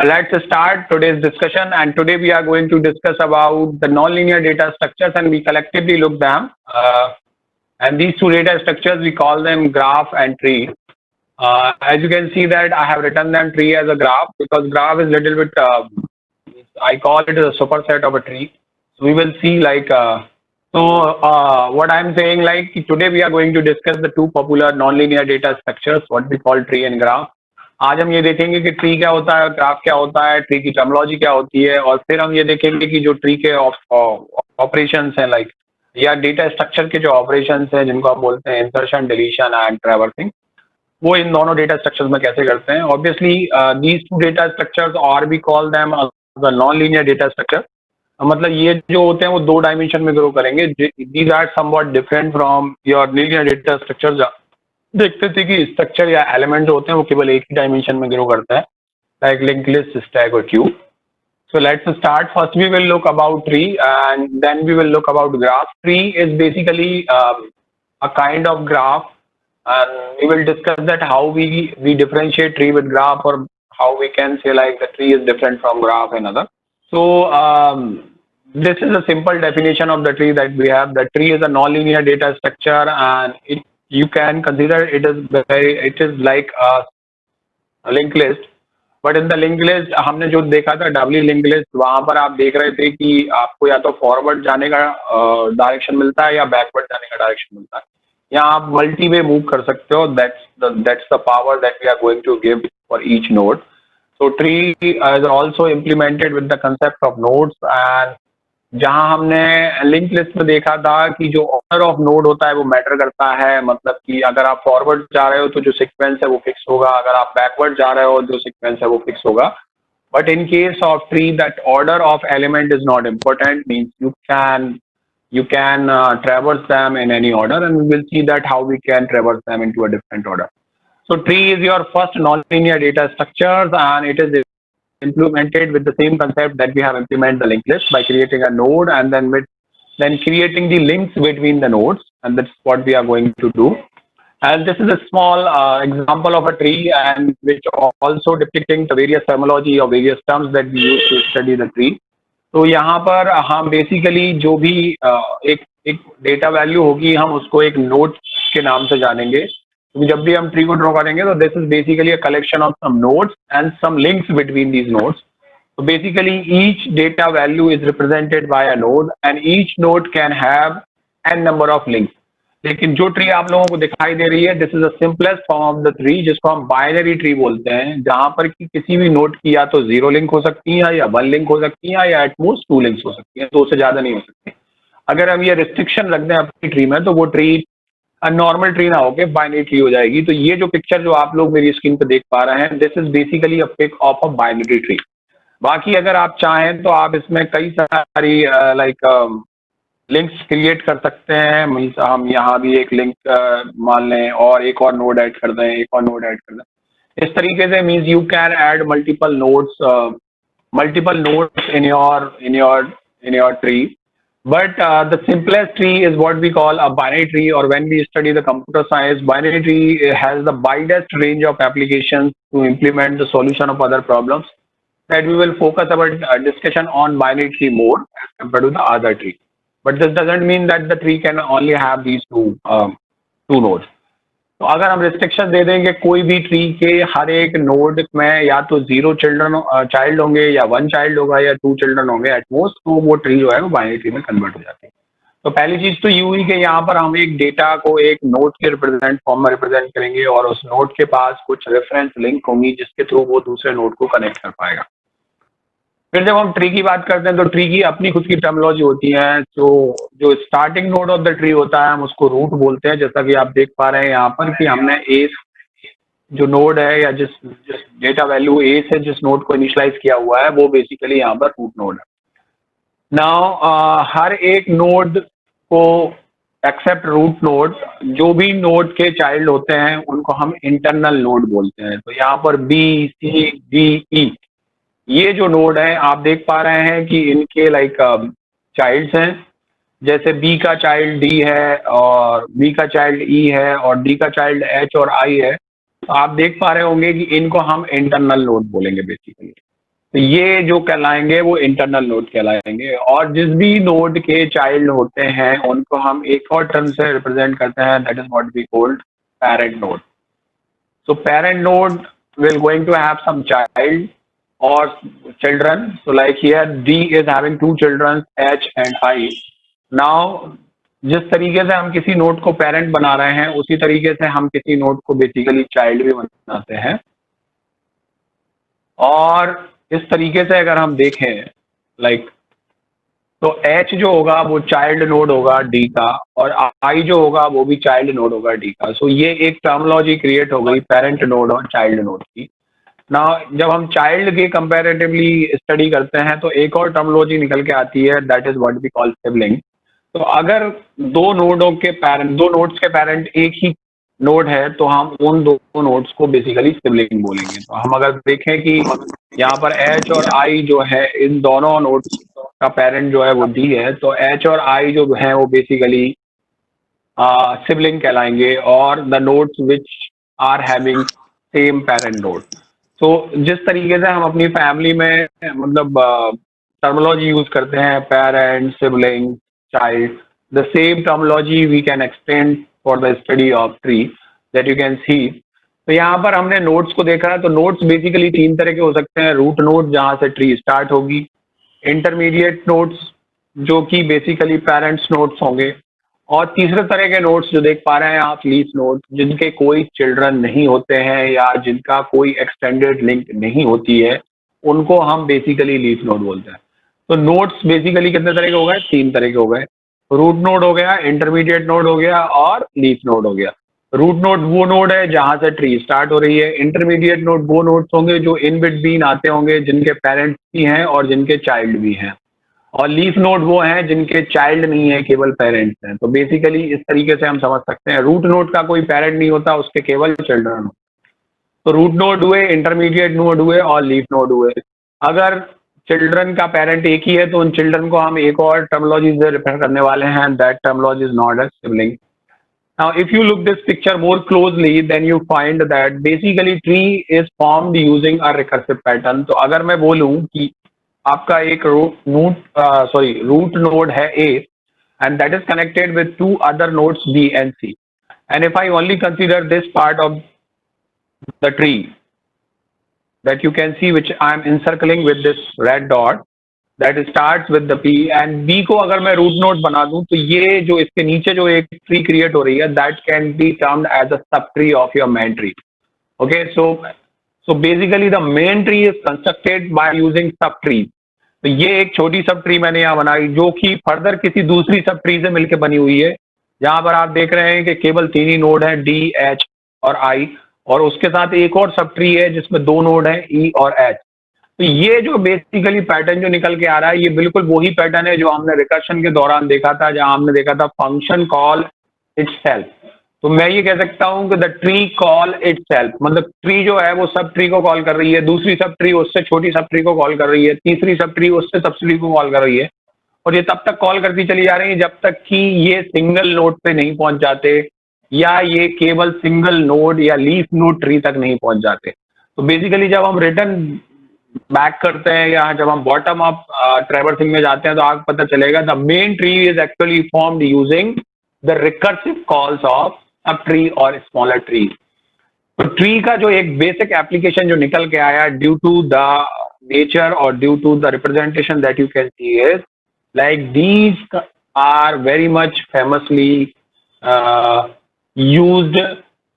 Let's start today's discussion, and today we are going to discuss about the nonlinear data structures, and we collectively look them. And these two data structures we call them graph and tree. As you can see that I have written them tree as a graph because graph is little bit. I call it a superset of a tree. So we will see like. What I'm saying like today we are going to discuss the two popular nonlinear data structures, what we call tree and graph. आज हम ये देखेंगे कि tree क्या होता है, graph क्या होता है, ट्री की टर्मिनोलॉजी क्या होती है, और फिर हम ये देखेंगे कि जो ट्री के ऑपरेशंस हैं लाइक या डेटा स्ट्रक्चर के जो ऑपरेशंस हैं जिनको हम बोलते हैं इंसर्शन, डिलीशन एंड ट्रैवर्सिंग, वो इन दोनों डेटा स्ट्रक्चर्स में कैसे करते हैं. Obviously these two data structures और we call them the non linear data structure. मतलब ये जो होते हैं वो दो डायमेंशन में ग्रो करेंगे. These are somewhat different from your linear data structure. देखते थे कि स्ट्रक्चर या एलिमेंट जो होते हैं वो केवल एक ही डायमेंशन में ग्रो करता है, लाइक लिंक लिस्ट, स्टैक और Q. So let's start. First we will look about tree and then we will look about graph. Tree is basically a kind of graph, and we will discuss that how we differentiate tree with graph, or how we can say like the tree is different from graph and other. So this is a simple definition of the tree that we have. The tree is a nonlinear data structure, and you can consider it is like a linked list. But in the link list हमने जो देखा था डबली link list, वहां पर आप देख रहे थे कि आपको या तो फॉरवर्ड जाने का डायरेक्शन मिलता है या बैकवर्ड जाने का डायरेक्शन मिलता है. यहाँ आप मल्टी वे मूव कर सकते हो. That's the power that we are going to give for each node. So tree is also implemented with the concept of nodes. And जहां हमने लिंक लिस्ट में देखा था कि जो ऑर्डर ऑफ नोड होता है वो मैटर करता है. मतलब कि अगर आप फॉरवर्ड जा रहे हो तो जो सीक्वेंस है वो फिक्स होगा, अगर आप बैकवर्ड जा रहे हो जो सीक्वेंस है वो फिक्स होगा. But in case of tree that order of element is not important. Means you can traverse them in any order, and we will see that how we can traverse them into a different order. So tree is your first nonlinear data structures, and it is implemented with the same concept that we have implemented the linked list by creating a node and then creating the links between the nodes, and that's what we are going to do. And this is a small example of a tree, and which also depicting the various terminology or various terms that we use to study the tree. तो यहाँ पर हम basically जो भी एक data value होगी हम उसको एक नोड के नाम से जानेंगे. जब भी हम ट्री को ड्रॉ करेंगे तो this is basically a collection of some nodes and some links between these nodes. So basically each data value is represented by a node, and each node can have n number of links. लेकिन जो tree आप लोगों को दिखाई दे रही है, this is the simplest form of the tree, जिसको हम बाइनरी ट्री बोलते हैं, जहां पर कि किसी भी नोड की या तो 0 लिंक हो सकती है, या 1 लिंक हो सकती है, या एटमोस्ट 2 लिंक्स हो सकती है, 2 से ज्यादा नहीं हो सकती. अगर हम ये रिस्ट्रिक्शन रख दें अपनी ट्री में तो वो ट्री नॉर्मल ट्री ना होके बाइनरी ट्री हो जाएगी. तो ये जो पिक्चर जो आप लोग मेरी स्क्रीन पे देख पा रहे हैं, this is basically a pic of a binary tree. बाकी अगर आप चाहें तो आप इसमें कई सारी लाइक लिंक्स क्रिएट कर सकते हैं. मीन्स हम यहाँ भी एक लिंक मान लें और एक और नोड ऐड कर दें, एक और नोड ऐड कर दें. इस तरीके से means you can add multiple nodes in your tree. But the simplest tree is what we call a binary tree, or when we study the computer science, binary tree has the widest range of applications to implement the solution of other problems. That we will focus our discussion on binary tree more as compared to the other tree. But this doesn't mean that the tree can only have these two nodes. तो अगर हम restriction दे देंगे कोई भी tree के हर एक node में या तो 0 चाइल्ड होंगे, या 1 चाइल्ड होगा, या 2 चिल्ड्रन होंगे एटमोस्ट, तो वो ट्री जो है वो बाइनरी ट्री में कन्वर्ट हो जाती है. तो पहली चीज तो यू ही कि यहाँ पर हम एक डेटा को एक नोड के रिप्रेजेंट फॉर्म में रिप्रेजेंट करेंगे, और उस नोड के पास कुछ रेफरेंस लिंक होंगी जिसके थ्रू वो दूसरे नोड को कनेक्ट कर पाएगा. फिर जब हम ट्री की बात करते हैं तो ट्री की अपनी खुद की टर्मिनोलॉजी होती है. जो starting node of the tree होता है हम उसको रूट बोलते हैं. जैसा कि आप देख पा रहे हैं यहाँ पर कि हमने ए जो नोड है या जिस डेटा वैल्यू ए से जिस नोड को इनिशियलाइज किया हुआ है वो बेसिकली यहाँ पर रूट नोड है. नाउ हर एक नोड को एक्सेप्ट रूट नोड, जो भी नोड के चाइल्ड होते हैं उनको हम इंटरनल नोड बोलते हैं. तो यहाँ पर बी, सी, डी, ई ये जो नोड है आप देख पा रहे हैं कि इनके लाइक चाइल्ड्स हैं. जैसे बी का चाइल्ड डी है, और बी का चाइल्ड ई है, और डी का चाइल्ड एच और आई है. तो आप देख पा रहे होंगे कि इनको हम इंटरनल नोड बोलेंगे बेसिकली. तो ये जो कहलाएंगे वो इंटरनल नोड कहलाएंगे। और जिस भी नोड के चाइल्ड होते हैं उनको हम एक और टर्म से रिप्रेजेंट करते हैं, that is what we called parent node. So parent node will going to have some child or children. So like here D is having two children H and I. Now जिस तरीके से हम किसी node को parent बना रहे हैं उसी तरीके से हम किसी नोड को बेसिकली चाइल्ड भी बनाते हैं। और इस तरीके से अगर हम देखें लाइक तो H जो होगा वो चाइल्ड नोड होगा D का, और I जो होगा वो भी चाइल्ड नोड होगा D का। सो ये एक टर्मोलॉजी क्रिएट हो गई पेरेंट नोड और चाइल्ड नोड की। ना जब हम चाइल्ड के कंपैरेटिवली स्टडी करते हैं तो एक और टर्मोलॉजी निकल के आती है, that is what we call sibling. तो अगर दो नोड्स के पेरेंट एक ही नोड है तो हम उन दो नोड्स को बेसिकली सिबलिंग बोलेंगे। तो हम अगर देखें कि यहाँ पर H और I जो है इन दोनों नोड्स का पेरेंट जो है वो D है, तो H और I जो है वो बेसिकली सिबलिंग कहलाएंगे, और the nodes which are having same parent node. तो जिस तरीके से हम अपनी फैमिली में मतलब टर्मोलॉजी यूज करते हैं parent sibling child, the same terminology we can extend for the study of tree that you can see. तो यहाँ पर हमने नोड्स को देखा है। तो नोड्स बेसिकली तीन तरह के हो सकते हैं, रूट नोड जहाँ से ट्री स्टार्ट होगी, इंटरमीडिएट नोड्स जो कि बेसिकली पेरेंट्स नोड्स होंगे, और तीसरे तरह के नोड्स जो देख पा रहे हैं आप लीफ नोड, जिनके कोई चिल्ड्रन नहीं होते हैं या जिनका कोई एक्सटेंडेड लिंक नहीं होती है, उनको हम बेसिकली लीफ नोड बोलते हैं। तो नोड्स बेसिकली कितने तरह के हो गए? तीन तरह के हो गए। रूट नोड हो गया, इंटरमीडिएट नोड हो गया और लीफ नोड हो गया। रूट नोड वो नोड है जहां से ट्री स्टार्ट हो रही है। इंटरमीडिएट नोड वो नोड्स होंगे जो इन बिटवीन आते होंगे, जिनके पेरेंट्स भी हैं और जिनके चाइल्ड भी हैं। और लीफ नोड वो हैं जिनके चाइल्ड नहीं है, केवल पेरेंट्स हैं। तो बेसिकली इस तरीके से हम समझ सकते हैं, रूट नोड का कोई पेरेंट नहीं होता, उसके केवल चिल्ड्रन हो। तो रूट नोड हुए, इंटरमीडिएट नोड हुए और लीफ नोड हुए। अगर चिल्ड्रन का पेरेंट एक ही है तो उन चिल्ड्रन को हम एक और टर्मोलॉजी से रेफर करने वाले हैं, that terminology is not as sibling. Now, if you look this picture more closely, then you find that basically tree is formed using a recursive pattern. तो अगर मैं बोलूं कि आपका एक रूट नोड है A and that is connected with two other nodes B and C, and if I only consider this part of the tree that you can see which I am encircling with this red dot that starts with the P and B को अगर मैं root node बना दूं तो ये जो इसके नीचे जो एक ट्री क्रिएट हो रही है that can be termed as a sub tree of your main tree. Okay, so basically the main tree is constructed by using sub trees. तो ये एक छोटी सब ट्री मैंने यहाँ बनाई जो कि फर्दर किसी दूसरी सब ट्री से मिलकर बनी हुई है, जहां पर आप देख रहे हैं कि केवल तीन ही नोड हैं, डी एच और आई, और उसके साथ एक और सब ट्री है जिसमें दो नोड हैं, ई और एच। तो ये जो बेसिकली पैटर्न जो निकल के आ रहा है ये बिल्कुल वही पैटर्न है जो हमने रिकर्शन के दौरान देखा था, जहां हमने देखा था फंक्शन कॉल इटसेल्फ। तो मैं ये कह सकता हूं कि द ट्री कॉल इटसेल्फ, मतलब ट्री जो है वो सब ट्री को कॉल कर रही है, दूसरी सब ट्री उससे छोटी सब ट्री को कॉल कर रही है, तीसरी सब ट्री उससे सब ट्री को कॉल कर रही है, और ये तब तक कॉल करती चली जा रही है जब तक कि ये सिंगल नोड पे नहीं पहुंच जाते या ये केवल सिंगल नोड या लीफ नोड ट्री तक नहीं पहुंच जाते। तो बेसिकली जब हम रिटर्न बैक करते हैं या जब हम बॉटम अप ट्रैवर्सिंग में जाते हैं तो आपको पता चलेगा the main tree is actually formed using the recursive calls of subtree और स्मॉलर ट्री। तो ट्री का जो एक बेसिक एप्लीकेशन जो निकल के आया ड्यू टू द नेचर और due to the representation that you can see is like these are very much famously used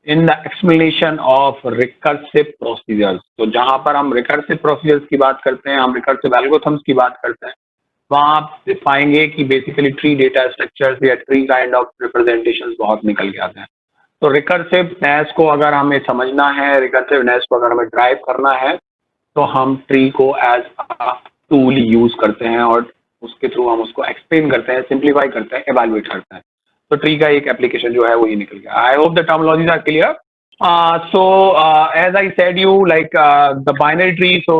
in the explanation of recursive procedures. तो जहां पर हम रिकर्सिव प्रोसीजर्स की बात करते हैं, हम रिकर्सिव एल्गोरिथम्स की बात करते हैं, वहां आप पाएंगे कि बेसिकली ट्री डेटा स्ट्रक्चर्स या ट्री काइंड ऑफ रिप्रेजेंटेशंस बहुत निकल के आते हैं। तो रिकर्सिवनेस को अगर हमें समझना है, रिकर्सिवनेस को अगर हमें ड्राइव करना है, तो हम ट्री को एज अ टूल यूज करते हैं और उसके थ्रू हम उसको एक्सप्लेन करते हैं, सिंप्लीफाई करते हैं, एवेलुएट करते हैं। तो ट्री का एक एप्लीकेशन जो है वो ये निकल गया। I hope the terminologies are clear. So as I said you like the binary tree, so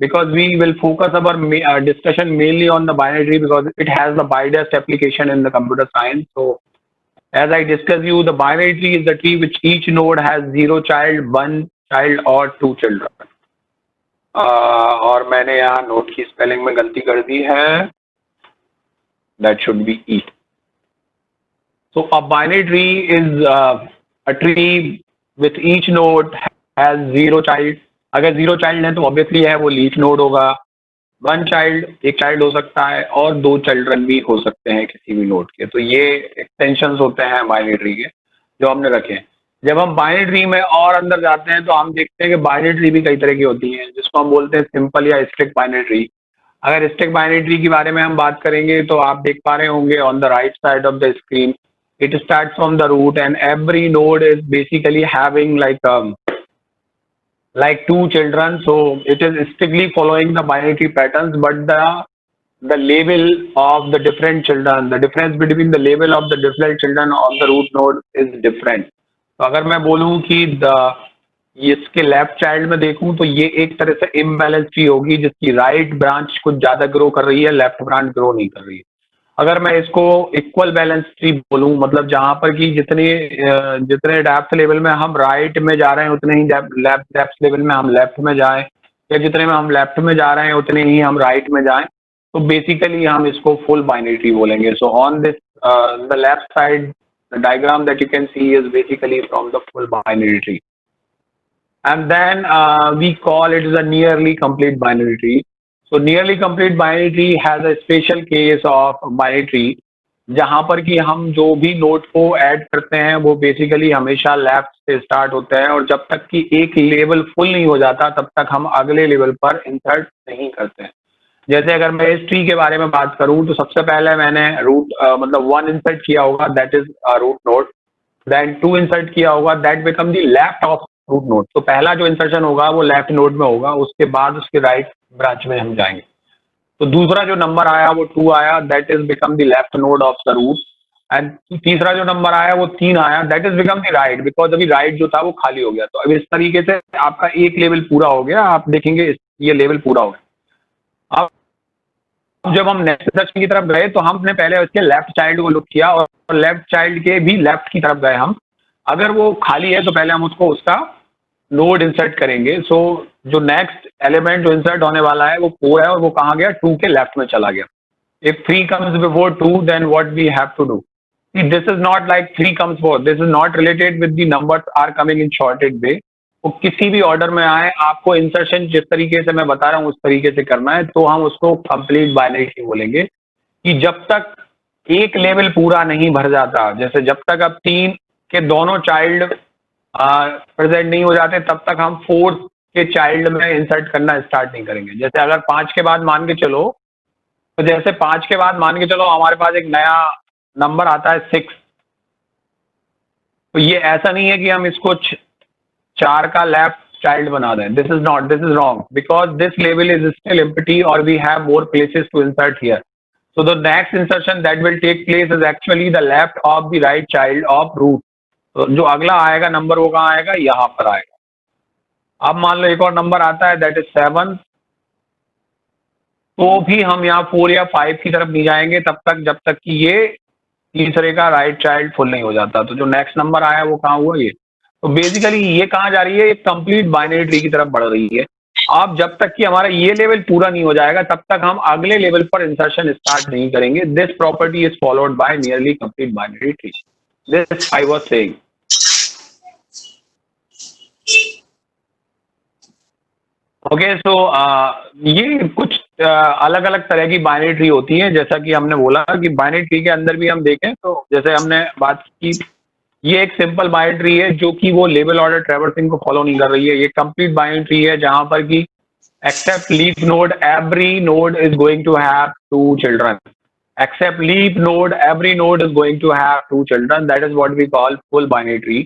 because we will focus our discussion mainly on the binary tree because it has the widest application in the computer science. So as I discussed you, the binary tree is the tree which each node has 0 child, 1 child or 2 children. और मैंने यहाँ note की spelling में गलती कर दी है, that should be E. So a binary tree is a tree with each node has zero child. अगर जीरो चाइल्ड है तो ऑब्वियसली है वो लीफ नोड होगा. वन चाइल्ड, एक चाइल्ड हो सकता है, और दो चिल्ड्रन भी हो सकते हैं किसी भी नोड के. तो ये एक्सटेंशंस होते हैं बाइनरी ट्री के जो हमने रखे हैं. जब हम बाइनरी ट्री में और अंदर जाते हैं तो हम देखते हैं कि बाइनरी ट्री भी कई तरह की होती हैं, जिसको हम बोलते हैं सिंपल या स्ट्रिक्ट बाइनरी ट्री. अगर स्ट्रिक्ट बाइनरी ट्री के बारे में हम बात करेंगे तो आप देख पा रहे होंगे on the right side of the screen, it starts from the root and every node is basically having like two children. So it is strictly following the binary tree patterns, but the label of the different children, the difference between the label of the different children of the root node is different. तो अगर मैं बोलूं कि इसके left child में देखूं तो ये एक तरह से इम्बैलेंस ट्री होगी, जिसकी राइट ब्रांच कुछ ज्यादा ग्रो कर रही है, लेफ्ट ब्रांच ग्रो नहीं कर रही है. अगर मैं इसको इक्वल बैलेंस ट्री बोलूं, मतलब जहां पर कि जितने डेप्थ लेवल में हम राइट में जा रहे हैं उतने ही डेप्थ लेवल में हम लेफ्ट में जाएं, या जितने में हम लेफ्ट में जा रहे हैं उतने ही हम राइट में जाएं, तो बेसिकली हम इसको फुल बाइनरी ट्री बोलेंगे. So on this the left side the diagram that you can see is basically from the full binary tree, and then we call it as a nearly complete binary tree. So nearly complete binary tree has a special case of binary tree जहां पर कि हम जो भी node को add करते हैं वो बेसिकली हमेशा लेफ्ट से स्टार्ट होते हैं, और जब तक कि एक लेवल फुल नहीं हो जाता तब तक हम अगले लेवल पर इंसर्ट नहीं करते हैं. जैसे अगर मैं इस ट्री के बारे में बात करूं तो सबसे पहले मैंने रूट मतलब 1 इंसर्ट किया होगा, that is root node. Then 2 insert किया होगा, that become the left of root node. तो पहला जो इंसर्शन होगा वो लेफ्ट नोड में होगा, उसके बाद उसके राइट ब्रांच में हम जाएंगे. तो दूसरा जो नंबर आया वो 2 आया, that is become the left node of the root. And तीसरा जो नंबर आया वो 3 आया, that is become the right, because अभी राइट जो था वो खाली हो गया. तो अब इस तरीके से आपका एक लेवल पूरा हो गया. आप देखेंगे ये लेवल पूरा हो गया. अब जब हम नेक्स्ट इंसर्शन की तरफ गए तो हमने पहले उसके लेफ्ट चाइल्ड को लुक किया और लेफ्ट चाइल्ड के भी लेफ्ट की तरफ गए हम. अगर वो खाली है तो पहले हम उसको उसका नोड इंसर्ट करेंगे. सो जो नेक्स्ट एलिमेंट जो इंसर्ट होने वाला है वो 4 है, और वो कहाँ गया, 2 के लेफ्ट में चला गया. If 3 comes before 2, then what we have to do? See, this is not like 3 comes before. This is not related with the numbers are coming in sorted way. वो किसी भी ऑर्डर में आए, आपको इंसर्शन जिस तरीके से मैं बता रहा हूँ उस तरीके से करना है, तो हम उसको कंप्लीट बाइनरी ट्री बोलेंगे. कि जब तक एक लेवल पूरा नहीं भर जाता, जैसे जब तक अब 3 के दोनों चाइल्ड प्रेजेंट नहीं हो जाते तब तक हम 4 के चाइल्ड में इंसर्ट करना स्टार्ट नहीं करेंगे. जैसे अगर 5 के बाद मान के चलो, तो जैसे 5 के बाद मान के चलो हमारे पास एक नया नंबर आता है 6. तो ये ऐसा नहीं है कि हम इसको 4 का लेफ्ट चाइल्ड बना दें. This is wrong, because this level is still empty और we have more places to insert here. So the next insertion that will take place is actually the left of the right child of root. तो जो अगला आएगा number वो कहाँ आएगा, यहाँ पर आएगा. अब मान लो एक और नंबर आता है दैट इज 7. तो भी हम यहाँ 4 या 5 की तरफ नहीं जाएंगे तब तक जब तक कि ये तीसरे का राइट चाइल्ड फुल नहीं हो जाता. तो जो नेक्स्ट नंबर आया वो कहाँ हुआ, ये. तो बेसिकली ये कहाँ जा रही है, एक कंप्लीट बाइनरी ट्री की तरफ बढ़ रही है. अब जब तक कि हमारा ये लेवल पूरा नहीं हो जाएगा तब तक हम अगले लेवल पर इंसर्शन स्टार्ट नहीं करेंगे. This property is followed by nearly complete binary tree. This I was saying. Okay, so ये कुछ अलग अलग तरह की बाइनरी ट्री होती है. जैसा कि हमने बोला कि बाइनरी ट्री के अंदर भी हम देखें तो जैसे हमने बात की, ये एक सिंपल बाइनरी ट्री है जो कि वो लेवल ऑर्डर ट्रैवर्सिंग को फॉलो नहीं कर रही है. ये कंप्लीट बाइनरी ट्री है जहां पर कि except leaf node every node is going to have 2 children. Except leaf node every node is going to have 2 children. That is what we call full binary tree.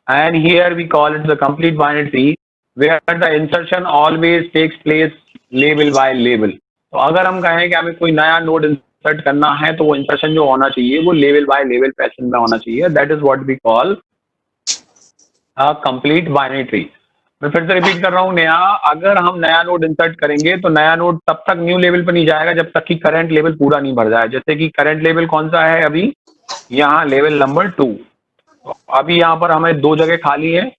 And here we call it the complete binary tree where the insertion always takes place level by level. तो अगर हम कहें कि हमें कोई नया node insert करना है तो वो इंसर्शन जो होना चाहिए वो लेवल बाय लेवल पैटर्न में होना चाहिए. That is what we call a complete binary tree. मैं फिर से रिपीट कर रहा हूँ, नया अगर हम नया नोड इंसर्ट करेंगे तो नया नोड तब तक न्यू लेवल पर नहीं जाएगा जब तक कि करंट लेवल पूरा नहीं भर जाए. जैसे कि करंट लेवल कौन सा है, अभी यहाँ लेवल नंबर 2. तो अभी यहाँ पर हमें 2 जगह खाली है.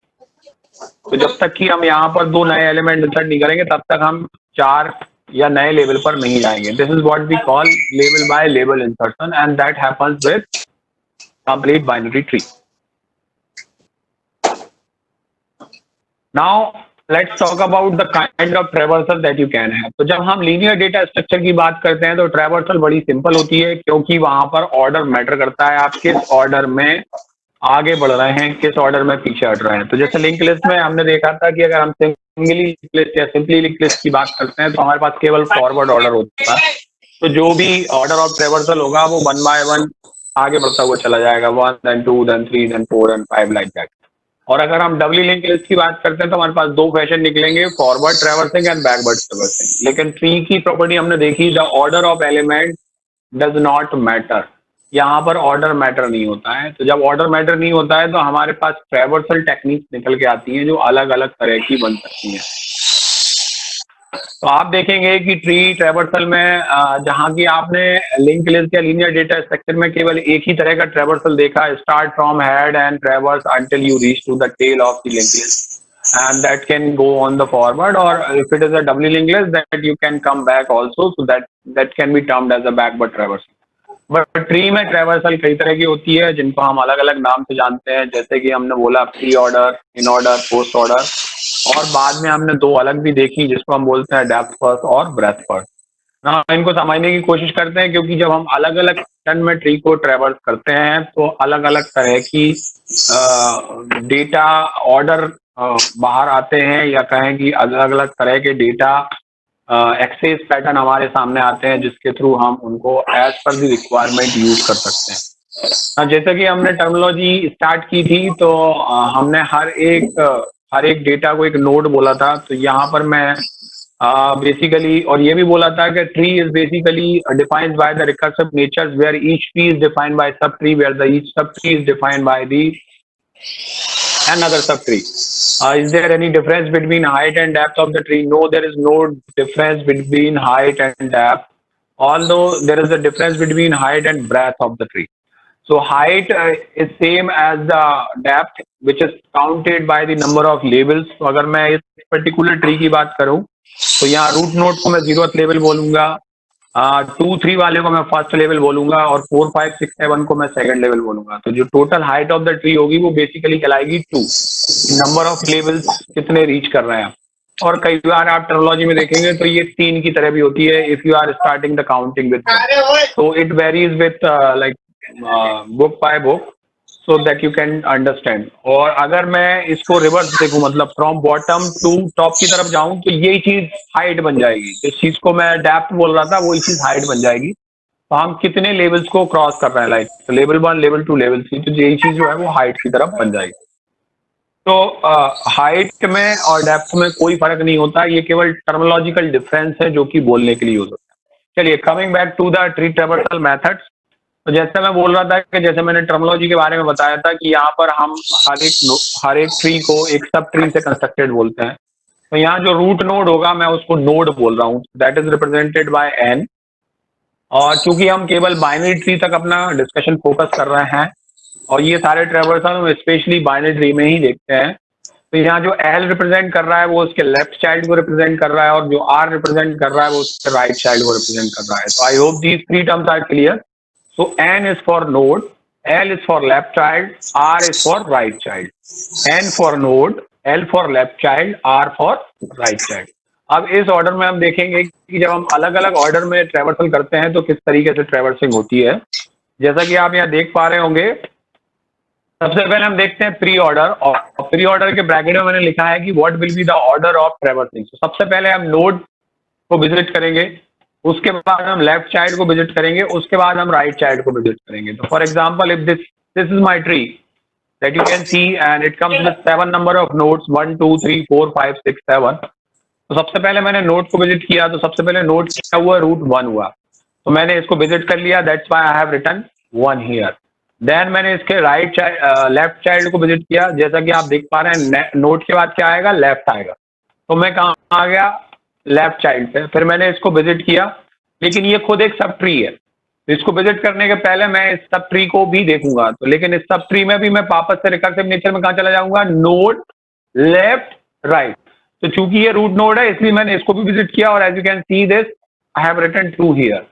तो जब तक कि हम यहाँ पर 2 नए एलिमेंट इंसर्ट नहीं करेंगे तब तक हम 4 या नए लेवल पर नहीं जाएंगे. This is what we call level by level insertion and that happens with complete binary tree. Now let's talk about the kind of traversal that you can have. तो जब हम लीनियर डेटा स्ट्रक्चर की बात करते हैं तो traversal बड़ी simple होती है क्योंकि वहां पर ऑर्डर मैटर करता है. आप किस ऑर्डर में आगे बढ़ रहे हैं, किस ऑर्डर में पीछे हट रहे हैं. तो जैसे लिंक लिस्ट में हमने देखा था कि अगर हम सिंगली लिस्ट या सिंपली लिंक लिस्ट की बात करते हैं तो हमारे पास केवल फॉरवर्ड ऑर्डर होता है. तो जो भी ऑर्डर ऑफ ट्रैवर्सल होगा वो 1 by 1 आगे बढ़ता हुआ चला जाएगा. 1 then 2 then 3 then 4 and 5 like that. और अगर हम डबली लिंक लिस्ट की बात करते हैं तो हमारे पास 2 फैशन निकलेंगे, forward traversing and backward traversing. लेकिन ट्री की प्रॉपर्टी हमने देखी, the order of element does not matter. यहाँ पर ऑर्डर मैटर नहीं होता है. तो जब ऑर्डर मैटर नहीं होता है तो हमारे पास ट्रैवर्सल टेक्निक्स निकल के आती हैं जो अलग अलग तरह की बन सकती हैं. तो आप देखेंगे कि ट्री ट्रैवर्सल में जहां की आपने लिंक लिस्ट या लीनियर डेटा स्ट्रक्चर में केवल एक ही तरह का ट्रैवर्सल देखा, start from head and traverse until you reach to the tail of the link list and that can go on the forward, or if it is a doubly linked list that you can come back also, so that can be termed as a backward traversal. But tree में traversal कई तरह की होती है जिनको हम अलग अलग नाम से जानते हैं. जैसे कि हमने बोला pre order, in order, post order, और बाद में हमने 2 अलग भी देखी जिसको हम बोलते हैं डेप्थ फर्स्ट और ब्रेथ फर्स्ट. ना इनको समझने की कोशिश करते हैं क्योंकि जब हम अलग अलग पैटर्न में ट्री को ट्रैवर्स करते हैं तो अलग अलग तरह की डेटा ऑर्डर बाहर आते हैं, या कहें कि अलग अलग तरह के डेटा एक्सेस पैटर्न हमारे सामने आते हैं जिसके थ्रू हम उनको as per the requirement use कर सकते हैं. जैसे कि हमने टर्मिनोलॉजी स्टार्ट की थी तो हमने हर एक डेटा को एक नोड बोला था. तो यहाँ पर मैं बेसिकली और ये भी बोला था कि tree is basically defined by the recursive natures where each tree is defined by subtree where the each subtree is defined by the another subtree. Is there any difference between height and depth of the tree? No, there is no difference between height and depth, although there is a difference between height and breadth of the tree. So height is same as the depth, which is counted by the number of labels. तो अगर मैं इस particular tree की बात करूं तो यहाँ root node को मैं 0th लेवल बोलूंगा, 2, 3 वाले को मैं फर्स्ट लेवल बोलूंगा और 4, 5, 6, 7 को मैं सेकंड लेवल बोलूंगा. तो जो total height of the tree होगी वो बेसिकली कहलाएगी 2. नंबर ऑफ लेवल्स कितने रीच कर रहे हैं. और कई बार आप टर्मिनोलॉजी में देखेंगे तो ये 3 की तरह भी होती है if you are starting the counting with. तो it varies with like book by book so that you can understand. और अगर मैं इसको रिवर्स देखूं, मतलब फ्रॉम बॉटम टू टॉप की तरफ जाऊं, तो यही चीज हाइट बन जाएगी. जिस चीज को मैं डेप्थ बोल रहा था वही चीज हाइट बन जाएगी. तो हम कितने लेवल्स को क्रॉस कर रहे हैं, लाइक लेवल 1, लेवल 2, लेवल 3, तो यही चीज जो है वो हाइट की तरफ बन जाएगी. तो हाइट में और डेप्थ में कोई फर्क नहीं होता, ये केवल टर्मिनोलॉजिकल डिफरेंस है जो कि बोलने के लिए यूज होता है. चलिए, coming back to the tree traversal methods. तो जैसे मैं बोल रहा था कि जैसे मैंने टर्मिनोलॉजी के बारे में बताया था कि यहाँ पर हम हर एक ट्री को एक सब ट्री से कंस्ट्रक्टेड बोलते हैं. तो यहाँ जो रूट नोड होगा मैं उसको नोड बोल रहा हूँ, that is represented by N. और चूंकि हम केवल बाइनरी ट्री तक अपना डिस्कशन फोकस कर रहे हैं और ये सारे ट्रैवर्सल हम स्पेशली बाइनरी ट्री में ही देखते हैं, तो यहाँ जो एल रिप्रेजेंट कर रहा है वो उसके लेफ्ट चाइल्ड को रिप्रेजेंट कर रहा है और जो आर रिप्रेजेंट कर रहा है वो उसके राइट चाइल्ड को रिप्रेजेंट कर रहा है. तो I hope these 3 terms are clear. So N is for node, L is for left child, R is for right child. N for node, L for left child, R for right child. अब इस order में हम देखेंगे कि जब हम अलग अलग ऑर्डर में ट्रैवर्सल करते हैं तो किस तरीके से ट्रैवर्सिंग होती है. जैसा कि आप यहाँ देख पा रहे होंगे, सबसे पहले हम देखते हैं प्री ऑर्डर. और प्री ऑर्डर के ब्रैकेट में मैंने लिखा है कि what will be the order of traversing. तो सबसे पहले हम नोड को विजिट करेंगे, उसके बाद हम लेफ्ट चाइल्ड को विजिट करेंगे, उसके बाद हम राइट चाइल्ड को विजिट करेंगे. तो for example, if this is my tree that you can C and it comes with 7 number of nodes, 1, 2, 3, 4, 5, 6, 7. तो सबसे पहले मैंने नोड को विजिट किया, तो सबसे पहले नोड क्या हुआ, रूट 1 हुआ. तो मैंने इसको विजिट कर लिया, that's why I have written 1 here. देन मैंने इसके लेफ्ट चाइल्ड को विजिट किया. जैसा कि आप देख पा रहे हैं, नोड के बाद क्या आएगा, लेफ्ट आएगा. तो मैं कहाँ आ गया, लेफ्ट चाइल्ड पे. फिर मैंने इसको विजिट किया, लेकिन ये खुद एक सब ट्री है. तो इसको विजिट करने के पहले मैं इस सब ट्री को भी देखूंगा. तो लेकिन इस सब ट्री में भी मैं वापस से रिकर्सिव नेचर में कहाँ चला जाऊंगा, नोड लेफ्ट राइट। तो चूंकि ये रूट नोड है इसलिए मैंने इसको भी विजिट किया और as you can see this I have written 2 here.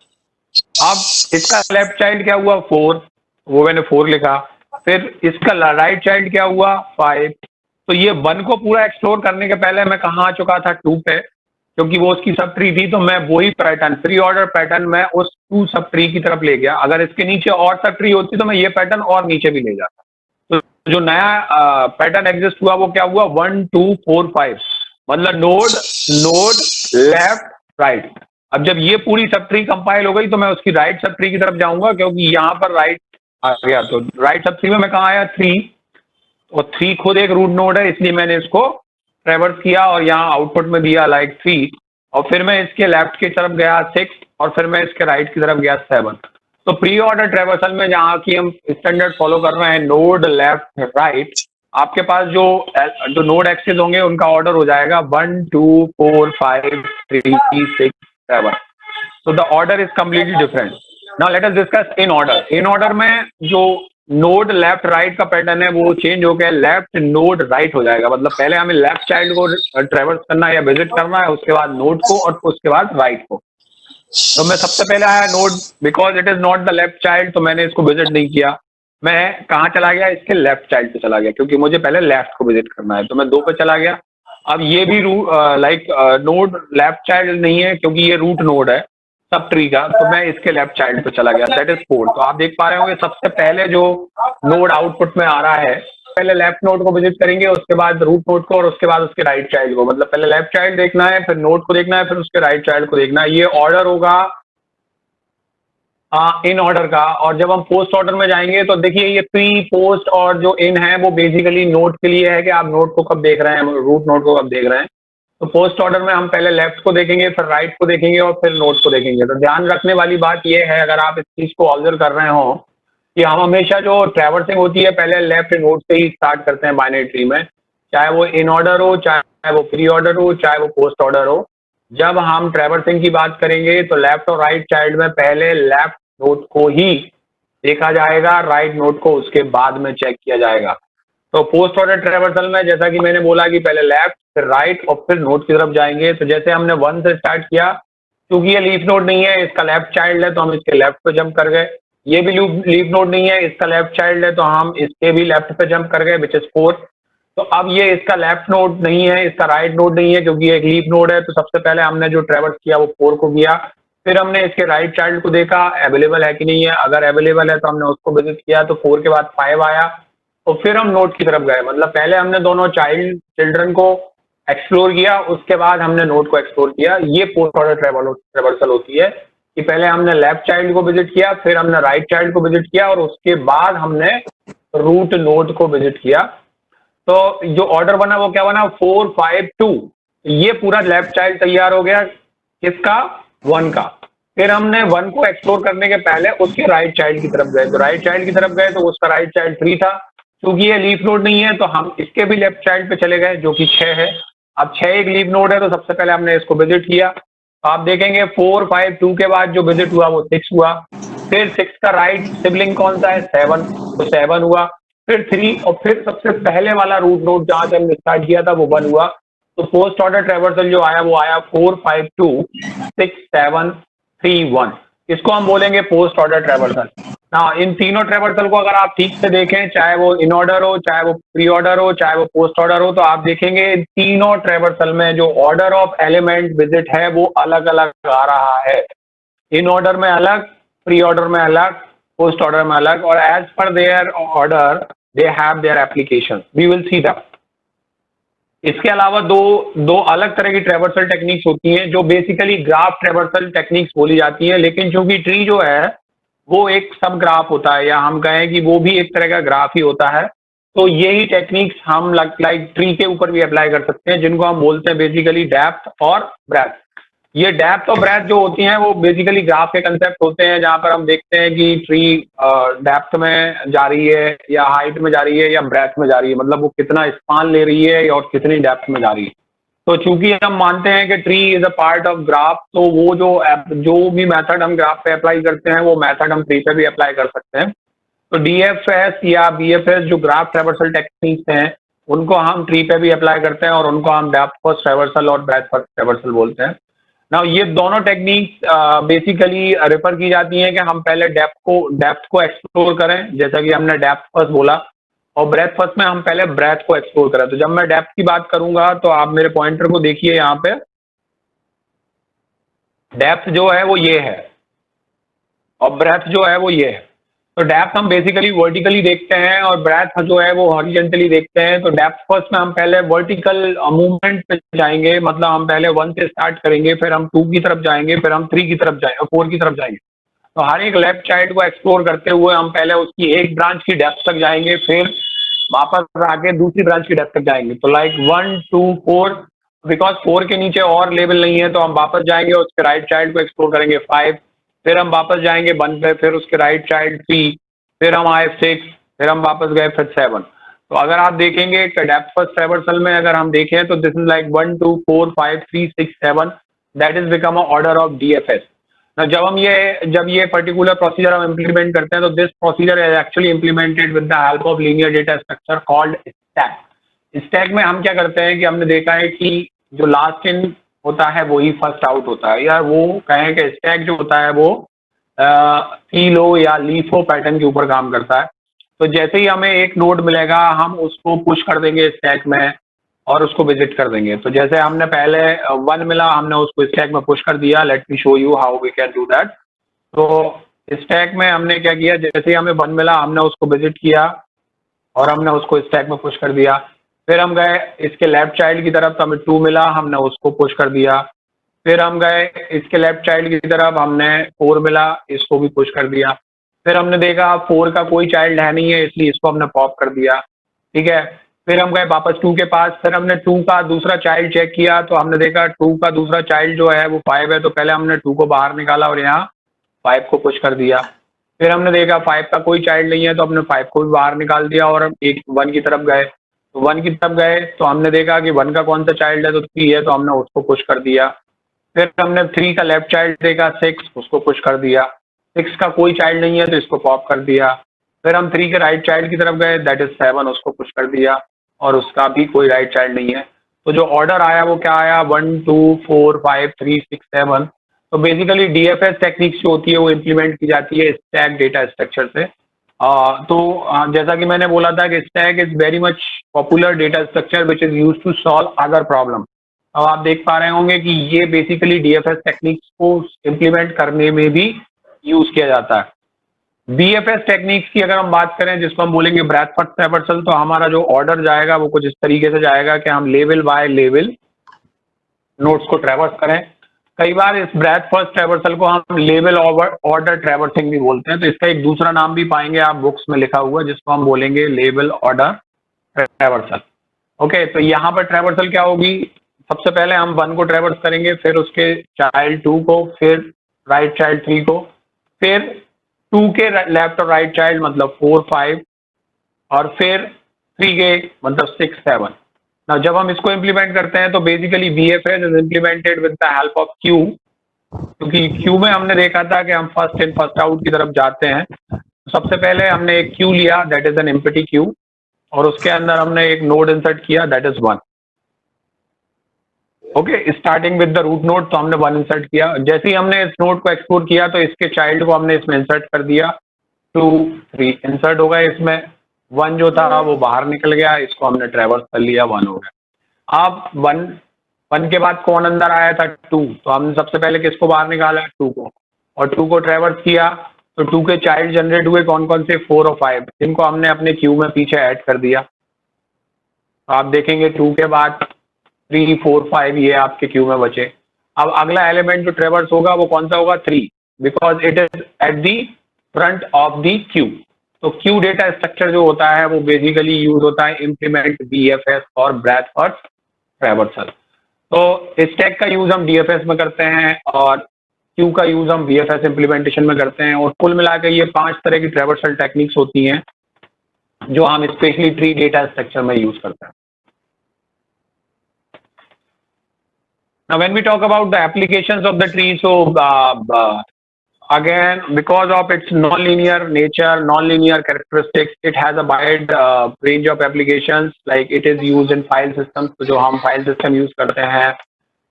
अब इसका लेफ्ट चाइल्ड क्या हुआ 4, वो मैंने 4 लिखा। फिर इसका राइट चाइल्ड क्या हुआ 5। तो ये 1 को पूरा एक्सप्लोर करने के पहले मैं कहाँ आ चुका था 2 पे, क्योंकि वो उसकी सब ट्री थी। तो मैं वही पैटर्न प्री ऑर्डर पैटर्न मैं उस 2 सब ट्री की तरफ ले गया। अगर इसके नीचे और सब ट्री होती तो मैं ये पैटर्न और नीचे भी ले जाता। तो जो नया पैटर्न एग्जिस्ट हुआ वो क्या हुआ 1 2 4 5, मतलब नोड नोड लेफ्ट राइट। अब जब ये पूरी सब ट्री कंपाइल हो गई तो मैं उसकी राइट सब ट्री की तरफ जाऊंगा, क्योंकि यहाँ पर राइट आ गया। तो राइट सब ट्री में मैं कहाँ आया 3, और 3 खुद एक रूट नोड है इसलिए मैंने इसको ट्रेवर्स किया और यहाँ आउटपुट में दिया लाइक 3। और फिर मैं इसके लेफ्ट की तरफ गया 6, और फिर मैं इसके राइट की तरफ गया 7। तो प्री ऑर्डर ट्रेवर्सल में जहाँ की हम स्टैंडर्ड फॉलो कर रहे हैं नोड लेफ्ट राइट, आपके पास जो जो नोड एक्सेस होंगे उनका ऑर्डर हो जाएगा 1 2 4 5 3 6 7। So the order is completely different. Now let us discuss in order. In order में जो नोड लेफ्ट राइट का पैटर्न है वो चेंज हो गया, लेफ्ट नोड राइट हो जाएगा। मतलब पहले हमें लेफ्ट चाइल्ड को ट्रेवर्स करना है या विजिट करना है, उसके बाद नोड को, और उसके बाद राइट को। तो मैं सबसे पहले आया node, because it is not the left child, तो मैंने इसको विजिट नहीं किया। मैं कहाँ चला गया, इसके लेफ्ट चाइल्ड पे चला गया, क्योंकि मुझे पहले लेफ्ट को विजिट करना है। तो मैं 2 पे चला गया। अब ये भी लाइक नोड लेफ्ट चाइल्ड नहीं है, क्योंकि ये रूट नोड है सब ट्री का। तो मैं इसके लेफ्ट चाइल्ड पे चला गया, दैट इज 4। तो आप देख पा रहे होंगे सबसे पहले जो नोड आउटपुट में आ रहा है, पहले लेफ्ट नोड को विजिट करेंगे, उसके बाद रूट नोड को, और उसके बाद उसके राइट चाइल्ड को। मतलब पहले लेफ्ट चाइल्ड देखना है, फिर नोड को देखना है, फिर उसके राइट चाइल्ड को देखना है। ये ऑर्डर होगा इन ऑर्डर का। और जब हम पोस्ट ऑर्डर में जाएंगे तो देखिए ये प्री पोस्ट और जो इन है वो बेसिकली नोड के लिए है कि आप नोड को कब देख रहे हैं, रूट नोड को कब देख रहे हैं। तो पोस्ट ऑर्डर में हम पहले लेफ्ट को देखेंगे, फिर राइट को देखेंगे, और फिर नोड को देखेंगे। तो ध्यान रखने वाली बात यह है, अगर आप इस चीज को ऑब्जर्व कर रहे हो, कि हम हमेशा जो ट्रैवर्सिंग होती है पहले लेफ्ट नोड से ही स्टार्ट करते हैं बाइनरी ट्री में, चाहे वो इन ऑर्डर हो, चाहे वो प्री ऑर्डर हो, चाहे वो पोस्ट ऑर्डर हो। जब हम ट्रैवर्सिंग की बात करेंगे तो लेफ्ट और राइट चाइल्ड में पहले लेफ्ट नोड को ही देखा जाएगा, राइट नोड को उसके बाद में चेक किया जाएगा। तो पोस्ट ऑर्डर ट्रैवर्सल में जैसा कि मैंने बोला कि पहले लेफ्ट फिर राइट और फिर नोड की तरफ जाएंगे। तो जैसे हमने 1 से स्टार्ट किया, क्योंकि ये लीफ नोड नहीं है, इसका लेफ्ट चाइल्ड है, तो हम इसके लेफ्ट पे जंप कर गए। ये भी लीफ नोड नहीं है, इसका लेफ्ट चाइल्ड है, तो हम इसके भी लेफ्ट पे जंप कर गए, विच इज 4। तो अब ये इसका लेफ्ट नोड नहीं है, इसका राइट नोड नहीं है, क्योंकि एक लीफ नोड है। तो सबसे पहले हमने जो ट्रेवर्स किया वो 4 को किया। फिर हमने इसके राइट चाइल्ड को देखा अवेलेबल है कि नहीं है, अगर अवेलेबल है तो हमने उसको विजिट किया। तो 4 के बाद 5 आया, तो फिर हम नोड की तरफ गए। मतलब पहले हमने दोनों चिल्ड्रन को एक्सप्लोर किया, उसके बाद हमने नोड को एक्सप्लोर किया। ये पोस्ट ऑर्डर ट्रेवर्सल होती है कि पहले हमने लेफ्ट चाइल्ड को विजिट किया, फिर हमने राइट चाइल्ड को विजिट किया, और उसके बाद हमने रूट नोड को विजिट किया। तो जो ऑर्डर बना वो क्या बना 4 5 2। ये पूरा लेफ्ट चाइल्ड तैयार हो गया किसका 1 का। फिर हमने 1 को एक्सप्लोर करने के पहले उसके राइट चाइल्ड की तरफ गए। तो राइट चाइल्ड की तरफ गए तो उसका राइट चाइल्ड 3 था। क्योंकि ये लीफ नोड नहीं है तो हम इसके भी लेफ्ट चाइल्ड पे चले गए जो कि 6 है। अब 6 एक लीफ नोड है, तो सबसे पहले हमने इसको विजिट किया। तो आप देखेंगे 4 5 2 के बाद जो विजिट हुआ वो 6 हुआ। फिर 6 का राइट सिबलिंग कौन सा है 7, तो 7 हुआ। फिर 3, और फिर सबसे पहले वाला रूट नोड जहां से हमने स्टार्ट किया था वो 1 हुआ। तो पोस्ट ऑर्डर ट्रेवर्सल जो आया वो आया 4 5 2 6 7 3 1। इसको हम बोलेंगे पोस्ट ऑर्डर ट्रेवर्सल। ना इन तीनों ट्रेवर्सल को अगर आप ठीक से देखें, चाहे वो इन ऑर्डर हो, चाहे वो प्री ऑर्डर हो, चाहे वो पोस्ट ऑर्डर हो, तो आप देखेंगे तीनों ट्रेवर्सल में जो ऑर्डर ऑफ एलिमेंट विजिट है वो अलग अलग आ रहा है। इन ऑर्डर में अलग, प्री ऑर्डर में अलग, पोस्ट ऑर्डर में अलग, और as per their order they have their application, we will see that. इसके अलावा दो अलग तरह की ट्रेवर्सल टेक्निक्स होती हैं जो बेसिकली ग्राफ ट्रेवर्सल टेक्निक्स बोली जाती हैं। लेकिन चूंकि ट्री जो है वो एक सब ग्राफ होता है, या हम कहें कि वो भी एक तरह का ग्राफ ही होता है, तो यही टेक्निक्स हम लाइक ट्री के ऊपर भी अप्लाई कर सकते हैं, जिनको हम बोलते हैं बेसिकली डेप्थ और ब्रेथ। ये डेप्थ और ब्रेथ जो होती हैं वो बेसिकली ग्राफ के कंसेप्ट होते हैं, जहां पर हम देखते हैं कि ट्री डेप्थ में जा रही है या हाइट में जा रही है या ब्रेथ में जा रही है, मतलब वो कितना स्पान ले रही है और कितनी डेप्थ में जा रही है। तो चूंकि हम मानते हैं कि tree is a part of graph, तो वो जो भी मेथड हम ग्राफ पे अप्लाई करते हैं वो मेथड हम ट्री पे भी अप्लाई कर सकते हैं। तो डीएफएस या बीएफएस जो ग्राफ ट्रेवर्सल टेक्निक्स हैं उनको हम ट्री पे भी अप्लाई करते हैं और उनको हम डेप्थ फर्स्ट ट्रैवर्सल और ब्रेथ फर्स्ट ट्रैवर्सल बोलते हैं। नाउ ये दोनों टेक्निक बेसिकली रेफर की जाती हैं कि हम पहले डेप्थ को एक्सप्लोर करें, जैसा कि हमने डेप्थ फर्स्ट बोला, और ब्रेथ फर्स्ट में हम पहले ब्रेथ को एक्सप्लोर करें। तो जब मैं डेप्थ की बात करूंगा तो आप मेरे पॉइंटर को देखिए, यहाँ पे डेप्थ जो है वो ये है और ब्रेथ जो है वो ये है। तो डेप्थ हम बेसिकली वर्टिकली देखते हैं और ब्रेथ जो है वो हॉरिजेंटली देखते हैं। तो डेप्थ फर्स्ट में हम पहले वर्टिकल मूवमेंट पे जाएंगे, मतलब हम पहले 1 से स्टार्ट करेंगे, फिर हम 2 की तरफ जाएंगे, फिर हम 3 की तरफ जाएंगे और 4 की तरफ जाएंगे। तो हर एक लेफ्ट साइड को एक्सप्लोर करते हुए हम पहले उसकी एक ब्रांच की डेप्थ तक जाएंगे, फिर वापस आके दूसरी ब्रांच की डेप्थ तक जाएंगे। तो लाइक 1 2 4, बिकॉज 4 के नीचे और लेवल नहीं है तो हम वापस जाएंगे, उसके राइट साइड को एक्सप्लोर करेंगे 5, फिर हम वापस जाएंगे 1 पे, फिर उसके राइट साइड 3, फिर हम आए 6, फिर हम वापस गए फिर 7। तो अगर आप देखेंगे डेप्थ फर्स्ट ट्रैवर्सल में अगर हम देखें तो this is like 1 2 4 5 3 6 7, that is become a order of DFS. जब ये पर्टिकुलर प्रोसीजर हम इम्प्लीमेंट करते हैं तो this procedure is actually implemented with the help of linear data structure called stack. Stack में हम क्या करते हैं कि हमने देखा है कि जो लास्ट इन होता है वही फर्स्ट आउट होता है, या वो कहें कि स्टैक जो होता है वो लो या लीफो पैटर्न के ऊपर काम करता है। तो जैसे ही हमें एक नोड मिलेगा हम उसको पुश कर देंगे स्टैक में और उसको विजिट कर देंगे। तो जैसे हमने पहले 1 मिला, हमने उसको स्टैक में पुश कर दिया। Let me show you how we can do that. तो स्टैक में हमने क्या किया, जैसे ही हमें 1 मिला हमने उसको विजिट किया और हमने उसको स्टैक में पुश कर दिया। फिर हम गए इसके लेफ्ट चाइल्ड की तरफ, तो हमें 2 मिला, हमने उसको पुश कर दिया। फिर हम गए इसके लेफ्ट चाइल्ड की तरफ, हमने 4 मिला, इसको भी पुश कर दिया। फिर हमने देखा 4 का कोई चाइल्ड है नहीं है, इसलिए इसको हमने पॉप कर दिया। ठीक है, फिर हम गए वापस 2 के पास, फिर हमने 2 का दूसरा चाइल्ड चेक किया तो हमने देखा 2 का दूसरा चाइल्ड जो है वो 5 है। तो पहले हमने 2 को बाहर निकाला और यहाँ 5 को पुश कर दिया। फिर हमने देखा 5 का कोई चाइल्ड नहीं है तो हमने 5 को भी बाहर निकाल दिया और हम 1 की तरफ गए। तो 1 की तरफ गए तो हमने देखा कि 1 का कौन सा चाइल्ड है, तो 3 है, तो हमने उसको पुश कर दिया। फिर हमने 3 का लेफ्ट चाइल्ड देखा 6, उसको पुश कर दिया। 6 का कोई चाइल्ड नहीं है तो इसको पॉप कर दिया। फिर हम 3 के राइट चाइल्ड की तरफ गए, दैट इज 7, उसको पुश कर दिया और उसका भी कोई राइट चाइल्ड नहीं है। तो जो ऑर्डर आया वो क्या आया, 1 2 4 5 3 6 7। तो बेसिकली डीएफएस टेक्निक्स जो होती है वो इम्प्लीमेंट की जाती है स्टैक डेटा स्ट्रक्चर से। जैसा कि मैंने बोला था कि stack is very much popular data structure which is use to solve other problem. अब आप देख पा रहे होंगे कि ये बेसिकली डीएफएस टेक्निक्स को इम्प्लीमेंट करने में भी यूज किया जाता है। बीएफएस टेक्निक्स की अगर हम बात करें, जिसको हम बोलेंगे ब्रेथ फर्स्ट ट्रैवर्सल, तो हमारा जो ऑर्डर जाएगा वो कुछ इस तरीके से जाएगा कि हम लेवल बाय लेवल नोट्स को ट्रैवर्स करें। कई बार इस ब्रेथ फर्स्ट ट्रैवर्सल को हम लेवल ऑर्डर ट्रैवर्सिंग भी बोलते हैं। तो इसका एक दूसरा नाम भी पाएंगे आप बुक्स में लिखा हुआ, जिसको हम बोलेंगे लेवल ऑर्डर ट्रैवर्सल। ओके, तो यहाँ पर ट्रैवर्सल क्या होगी, सबसे पहले हम 1 को ट्रैवर्स करेंगे, फिर उसके चाइल्ड 2 को, फिर राइट चाइल्ड 3 को, फिर 2 के लेफ्ट और राइट चाइल्ड मतलब 4 5, और फिर 3 के मतलब 6 7। ना जब हम इसको इम्प्लीमेंट करते हैं तो basically BFS is implemented with the help of Q, क्योंकि क्यू में हमने देखा था कि हम फर्स्ट इन फर्स्ट आउट की तरफ जाते हैं। तो सबसे पहले हमने एक क्यू लिया, that is an empty queue, और उसके अंदर हमने एक नोड इंसर्ट किया, that is 1। Okay, starting with the root node, तो हमने 1 इंसर्ट किया। जैसे ही हमने इस नोड को एक्सप्लोर किया तो इसके चाइल्ड को हमने इसमें इंसर्ट कर दिया, 2 3 इंसर्ट हो गए इसमें। 1 जो था वो बाहर निकल गया, इसको हमने ट्रैवर्स कर लिया, 1 हो गया। अब 1 के बाद कौन अंदर आया था, 2, तो हमने सबसे पहले किसको बाहर निकाला, 2 को, और 2 को ट्रैवर्स किया। तो 2 के चाइल्ड जनरेट हुए कौन कौन से, 4 और 5, जिनको हमने अपने क्यू में पीछे ऐड कर दिया। तो आप देखेंगे 2 के बाद 3 4 5 ये आपके क्यू में बचे। अब अगला एलिमेंट जो ट्रेवर्स होगा वो कौन सा होगा, 3, because it is at the front of the Q. तो क्यू डेटा स्ट्रक्चर जो होता है वो बेसिकली यूज होता है इम्प्लीमेंट बीएफएस और ब्रेथ फर्स्ट ट्रैवर्सल। तो स्टैक का यूज हम डीएफएस में करते हैं और क्यू का यूज हम बीएफएस इम्प्लीमेंटेशन में करते हैं। और कुल मिलाकर ये 5 तरह की ट्रैवर्सल टेक्निक्स होती हैं जो हम स्पेशली ट्री डेटा स्ट्रक्चर में यूज करते हैं। Now, when we talk about the applications of the tree, so again, because of its non-linear nature, non-linear characteristics, it has a wide range of applications. Like it is used in file systems. तो जो हम file system use करते हैं,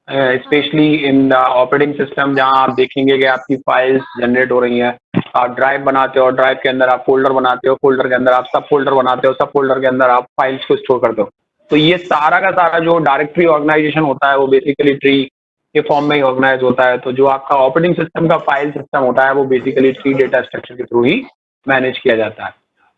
specially in operating system, जहाँ आप देखेंगे कि आपकी फाइल्स जनरेट हो रही हैं, आप ड्राइव बनाते हो, ड्राइव के अंदर आप फोल्डर बनाते हो, फोल्डर के अंदर आप सब फोल्डर बनाते हो, सब फोल्डर के अंदर आप फाइल्स को स्टोर करते हो। तो ये सारा का सारा जो डायरेक्टरी ऑर्गेनाइजेशन होता है वो बेसिकली ट्री के फॉर्म में ही ऑर्गेनाइज होता है। तो जो आपका ऑपरेटिंग सिस्टम का फाइल सिस्टम होता है वो बेसिकली ट्री डेटा स्ट्रक्चर के थ्रू ही मैनेज किया जाता है।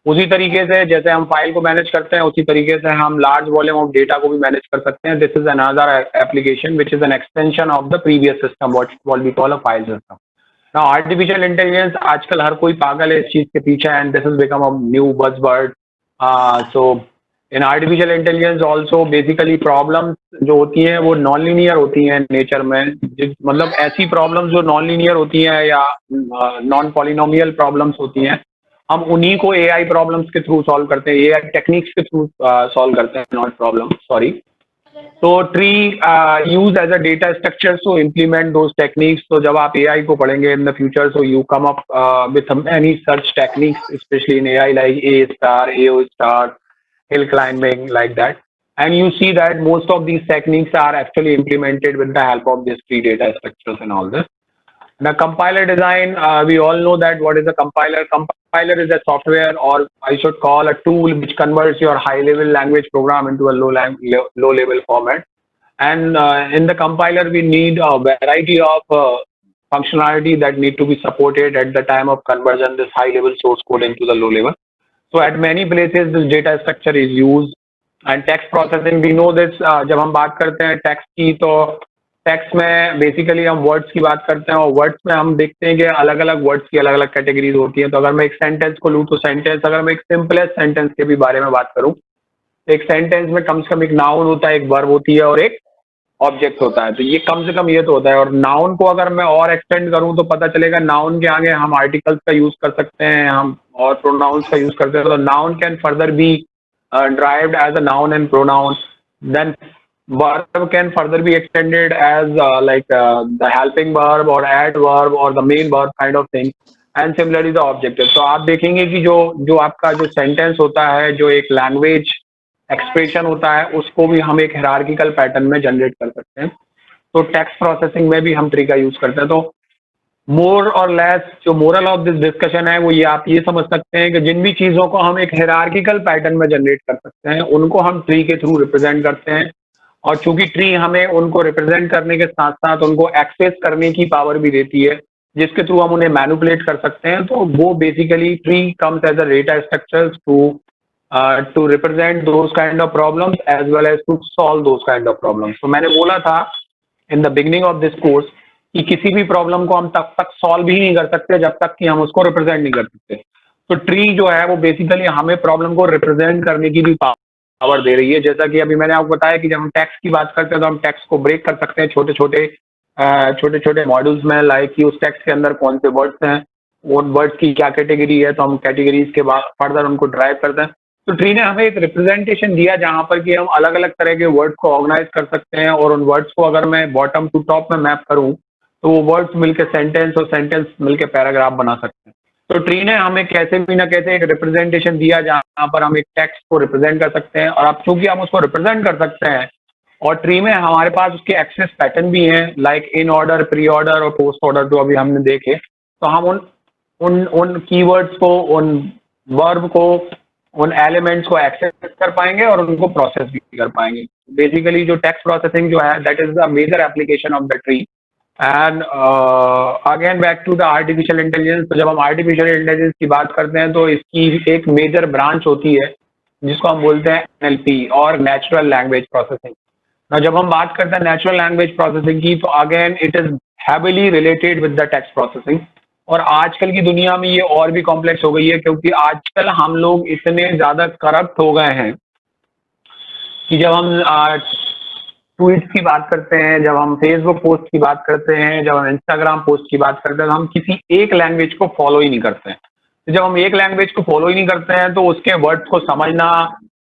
उसी तरीके से जैसे हम फाइल को मैनेज करते हैं, उसी तरीके से हम लार्ज वॉल्यूम ऑफ डेटा को भी मैनेज कर सकते हैं। This is another application which is an extension of the previous system, what we call a file system. Now artificial intelligence, आजकल हर कोई पागल है इस चीज के पीछे, and this is become a new buzzword. So in artificial intelligence also basically problems जो होती हैं वो नॉन लीनियर होती हैं नेचर में। मतलब ऐसी प्रॉब्लम्स जो नॉन लीनियर होती हैं या नॉन पॉलिनोमियल प्रॉब्लम्स होती हैं, हम उन्हीं को एआई प्रॉब्लम्स के थ्रू सॉल्व करते हैं, एआई टेक्निक्स के थ्रू सॉल्व करते हैं, नॉट प्रॉब्लम, सॉरी। तो tree use as a data structure to implement those techniques. तो जब आप एआई को पढ़ेंगे in the future, so you come up with any search techniques, specially in AI like A star, AO star, hill climbing, like that. And you see that most of these techniques are actually implemented with the help of these tree data structures and all this. The compiler design, we all know that what is a compiler. Compiler is a software, or I should call a tool, which converts your high-level language program into a low-level format. And in the compiler, we need a variety of functionality that need to be supported at the time of conversion this high-level source code into the low-level. So at many places this data structure is used. And text processing, we know this, जब हम बात करते हैं text की, तो text में basically हम words की बात करते हैं, और वर्ड्स में हम देखते हैं कि अलग अलग वर्ड्स की अलग अलग कैटेगरीज होती हैं। तो अगर मैं एक सेंटेंस को लूँ तो सेंटेंस, अगर मैं एक सिंपलेस्ट सेंटेंस के भी बारे में बात करूँ, तो एक सेंटेंस में कम से कम एक नाउन होता है, एक वर्ब होती है और एक ऑब्जेक्ट होता है। तो ये कम से कम ये तो होता है। और नाउन को अगर मैं और एक्सटेंड करूं तो पता चलेगा नाउन के आगे हम आर्टिकल्स का यूज कर सकते हैं, हम और प्रोनाउंस का यूज करते हैं। तो noun can further be derived as a noun and pronoun. Then verb can further be extended as the helping verb or adverb or the main verb kind of thing. And similarly the objective. तो आप देखेंगे कि जो आपका जो sentence होता है, जो एक लैंग्वेज एक्सप्रेशन होता है, उसको भी हम एक हायरार्किकल पैटर्न में जनरेट कर सकते हैं। तो टेक्स्ट प्रोसेसिंग में भी हम ट्री का यूज करते हैं। तो मोर और लेस जो मोरल ऑफ दिस डिस्कशन है वो ये, आप ये समझ सकते हैं कि जिन भी चीजों को हम एक हायरार्किकल पैटर्न में जनरेट कर सकते हैं, उनको हम ट्री के थ्रू रिप्रेजेंट करते हैं। और चूंकि ट्री हमें उनको रिप्रेजेंट करने के साथ साथ उनको एक्सेस करने की पावर भी देती है, जिसके थ्रू हम उन्हें मैनिपुलेट कर सकते हैं। तो वो basically tree comes as a data structure to represent those kind of problems as well as to solve those kind of problems. तो मैंने बोला था in the beginning of this course कि किसी भी प्रॉब्लम को हम तब तक सॉल्व ही नहीं कर सकते जब तक कि हम उसको रिप्रेजेंट नहीं कर सकते। तो ट्री जो है वो बेसिकली हमें प्रॉब्लम को रिप्रेजेंट करने की भी पावर दे रही है। जैसा कि अभी मैंने आपको बताया कि जब हम टेक्स्ट की बात करते हैं तो हम टेक्स्ट को ब्रेक कर सकते हैं छोटे छोटे मॉड्यूल्स में, लाइक कि उस टेक्स्ट के अंदर कौन से वर्ड्स हैं, उन वर्ड्स की क्या कैटेगरी है, तो हम कैटेगरीज के बाद फर्दर उनको ड्राइव करते हैं। तो ट्री ने हमें एक रिप्रेजेंटेशन दिया जहां पर कि हम अलग अलग तरह के वर्ड्स को ऑर्गेनाइज कर सकते हैं, और उन वर्ड्स को अगर मैं बॉटम टू टॉप में मैप करूं तो वो वर्ड्स मिलकर सेंटेंस और सेंटेंस मिलकर पैराग्राफ बना सकते हैं। तो ट्री ने हमें कैसे भी ना कैसे एक रिप्रेजेंटेशन दिया जहां पर हम एक टेक्स्ट को रिप्रेजेंट कर सकते हैं। और अब चूंकि हम उसको रिप्रेजेंट कर सकते हैं और ट्री में हमारे पास उसके एक्सेस पैटर्न भी हैं, like in order, pre order और पोस्ट ऑर्डर, जो अभी हमने देखे, तो हम उन कीवर्ड्स को, उन वर्ब को, उन एलिमेंट्स को एक्सेस कर पाएंगे और उनको प्रोसेस भी कर पाएंगे। बेसिकली जो टेक्स्ट प्रोसेसिंग जो है, that is the major application of the tree. And again back to the artificial intelligence. तो जब हम आर्टिफिशियल इंटेलिजेंस की बात करते हैं तो इसकी एक मेजर ब्रांच होती है जिसको हम बोलते हैं एनएलपी, और नेचुरल लैंग्वेज प्रोसेसिंग। ना जब हम बात करते हैं नेचुरल लैंग्वेज प्रोसेसिंग की, तो again it is heavily related with the text processing. और आजकल की दुनिया में ये और भी कॉम्प्लेक्स हो गई है, क्योंकि आजकल हम लोग इतने ज्यादा करप्ट हो गए हैं कि जब हम ट्वीट्स की बात करते हैं, जब हम फेसबुक पोस्ट की बात करते हैं, जब हम इंस्टाग्राम पोस्ट की बात करते हैं, तो हम किसी एक लैंग्वेज को फॉलो ही नहीं करते हैं। तो जब हम एक लैंग्वेज को फॉलो ही नहीं करते हैं तो उसके वर्ड्स को समझना,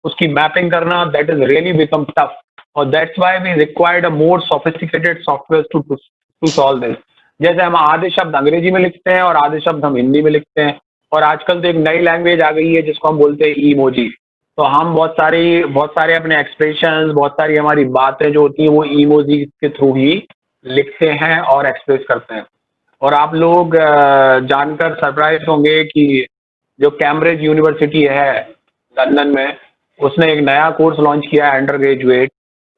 उसकी मैपिंग करना, that is really become tough. और that's why we required a more sophisticated software to solve this. जैसे हम आधे शब्द अंग्रेजी में लिखते हैं और आधे शब्द हम हिंदी में लिखते हैं। और आजकल तो एक नई लैंग्वेज आ गई है जिसको हम बोलते हैं इमोजी। तो हम बहुत सारे अपने एक्सप्रेशंस, बहुत सारी हमारी बातें जो होती हैं वो इमोजी के थ्रू ही लिखते हैं और एक्सप्रेस करते हैं। और आप लोग जानकर सरप्राइज होंगे कि जो कैम्ब्रिज यूनिवर्सिटी है लंदन में, उसने एक नया कोर्स लॉन्च किया है अंडर ग्रेजुएट,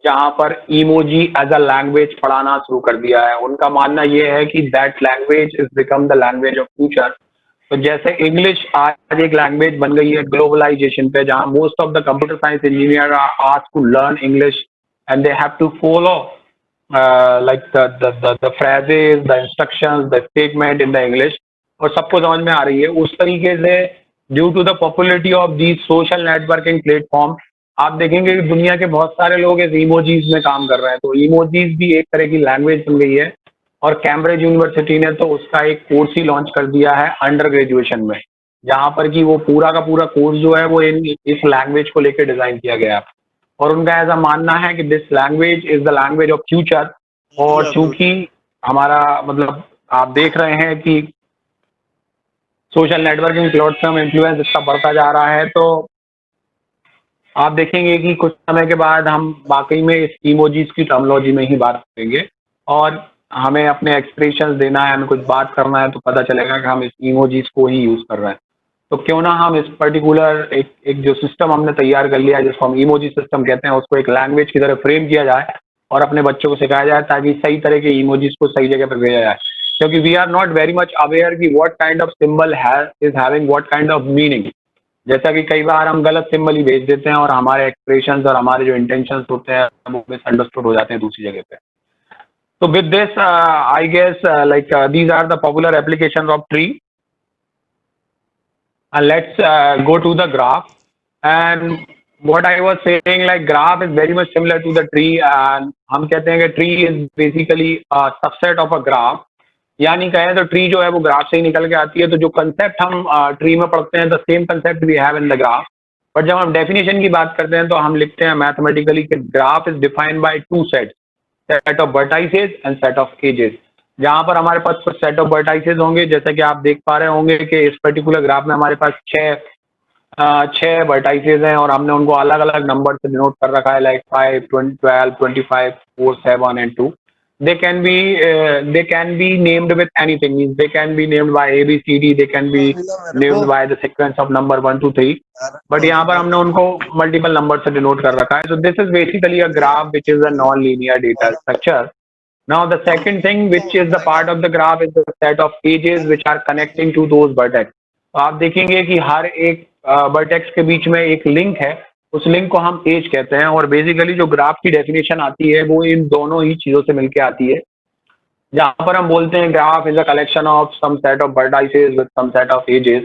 जहां पर इमोजी एज अ लैंग्वेज पढ़ाना शुरू कर दिया है। उनका मानना यह है कि that language is become the language of future. तो जैसे इंग्लिश आज एक लैंग्वेज बन गई है ग्लोबलाइजेशन पे, जहां most of the computer science engineer are asked to learn English and they have to follow like the phrases, the instructions, the statement in the English, और सबको समझ में आ रही है। उस तरीके से due to the popularity of the social networking platform, आप देखेंगे कि दुनिया के बहुत सारे लोग इस इमोजीज में काम कर रहे हैं। तो इमोजीज भी एक तरह की लैंग्वेज बन गई है, और कैम्ब्रिज यूनिवर्सिटी ने तो उसका एक कोर्स ही लॉन्च कर दिया है अंडर ग्रेजुएशन में, जहां पर कि वो पूरा का पूरा कोर्स जो है वो इस लैंग्वेज को लेकर डिजाइन किया गया है। और उनका ऐसा मानना है कि this language is the language of future. और चूंकि हमारा मतलब आप देख रहे हैं कि सोशल नेटवर्किंग प्लेटफॉर्म इन्फ्लुएंस इसका बढ़ता जा रहा है, तो आप देखेंगे कि कुछ समय के बाद हम वाकई में इस इमोजीज की टर्मिनोलॉजी में ही बात करेंगे, और हमें अपने एक्सप्रेशंस देना है, हमें कुछ बात करना है, तो पता चलेगा कि हम इस इमोजीज को ही यूज कर रहे हैं। तो क्यों ना हम इस पर्टिकुलर एक जो सिस्टम हमने तैयार कर लिया है जिसको हम इमोजी सिस्टम कहते हैं, उसको एक लैंग्वेज की तरह फ्रेम किया जाए और अपने बच्चों को सिखाया जाए, ताकि सही तरह के इमोजीज को सही जगह पर भेजा जाए। क्योंकि we are not very much aware कि what kind of symbol is having what kind of meaning. जैसा कि कई बार हम गलत सिंबल ही भेज देते हैं और हमारे एक्सप्रेशंस और हमारे जो इंटेंशंस होते हैं वो मिसअंडरस्टूड हो जाते हैं दूसरी जगह पे। So with this, I guess these are the popular applications of tree. And let's go to the graph. And what I was saying, like graph is very much similar to the tree. And हम कहते हैं कि tree is basically a subset of a graph. यानी कहें तो tree जो है वो ग्राफ से ही निकल के आती है। तो जो कंसेप्ट हम ट्री में पढ़ते हैं, the same concept we have in the graph. But जब हम डेफिनेशन की बात करते हैं तो हम लिखते हैं मैथमेटिकली कि graph is defined by two sets, set of vertices and set of edges. जहां पर हमारे पास कुछ सेट ऑफ वर्टाइसेस होंगे, जैसा कि आप देख पा रहे होंगे कि इस पर्टिकुलर ग्राफ में हमारे पास छह वर्टाइसेस हैं, और हमने उनको अलग अलग नंबर से डिनोट कर रखा है, like 5, 12, 25, 4, 7 and 2। they can be named with anything, means they can be named by A B C D, they can be named by the sequence of number 1 2 3, but यहाँ पर हमने उनको मल्टीपल नंबर से denote कर रखा है। So this is basically a graph which is a non-linear data structure. Now the second thing which is the part of the graph is the set of edges which are connecting to those vertex. तो आप देखेंगे कि हर एक vertex के बीच में एक link है, उस लिंक को हम एज कहते हैं। और बेसिकली जो ग्राफ की डेफिनेशन आती है वो इन दोनों ही चीजों से मिलके आती है, जहां पर हम बोलते हैं graph is a collection of some set of vertices with some set of edges.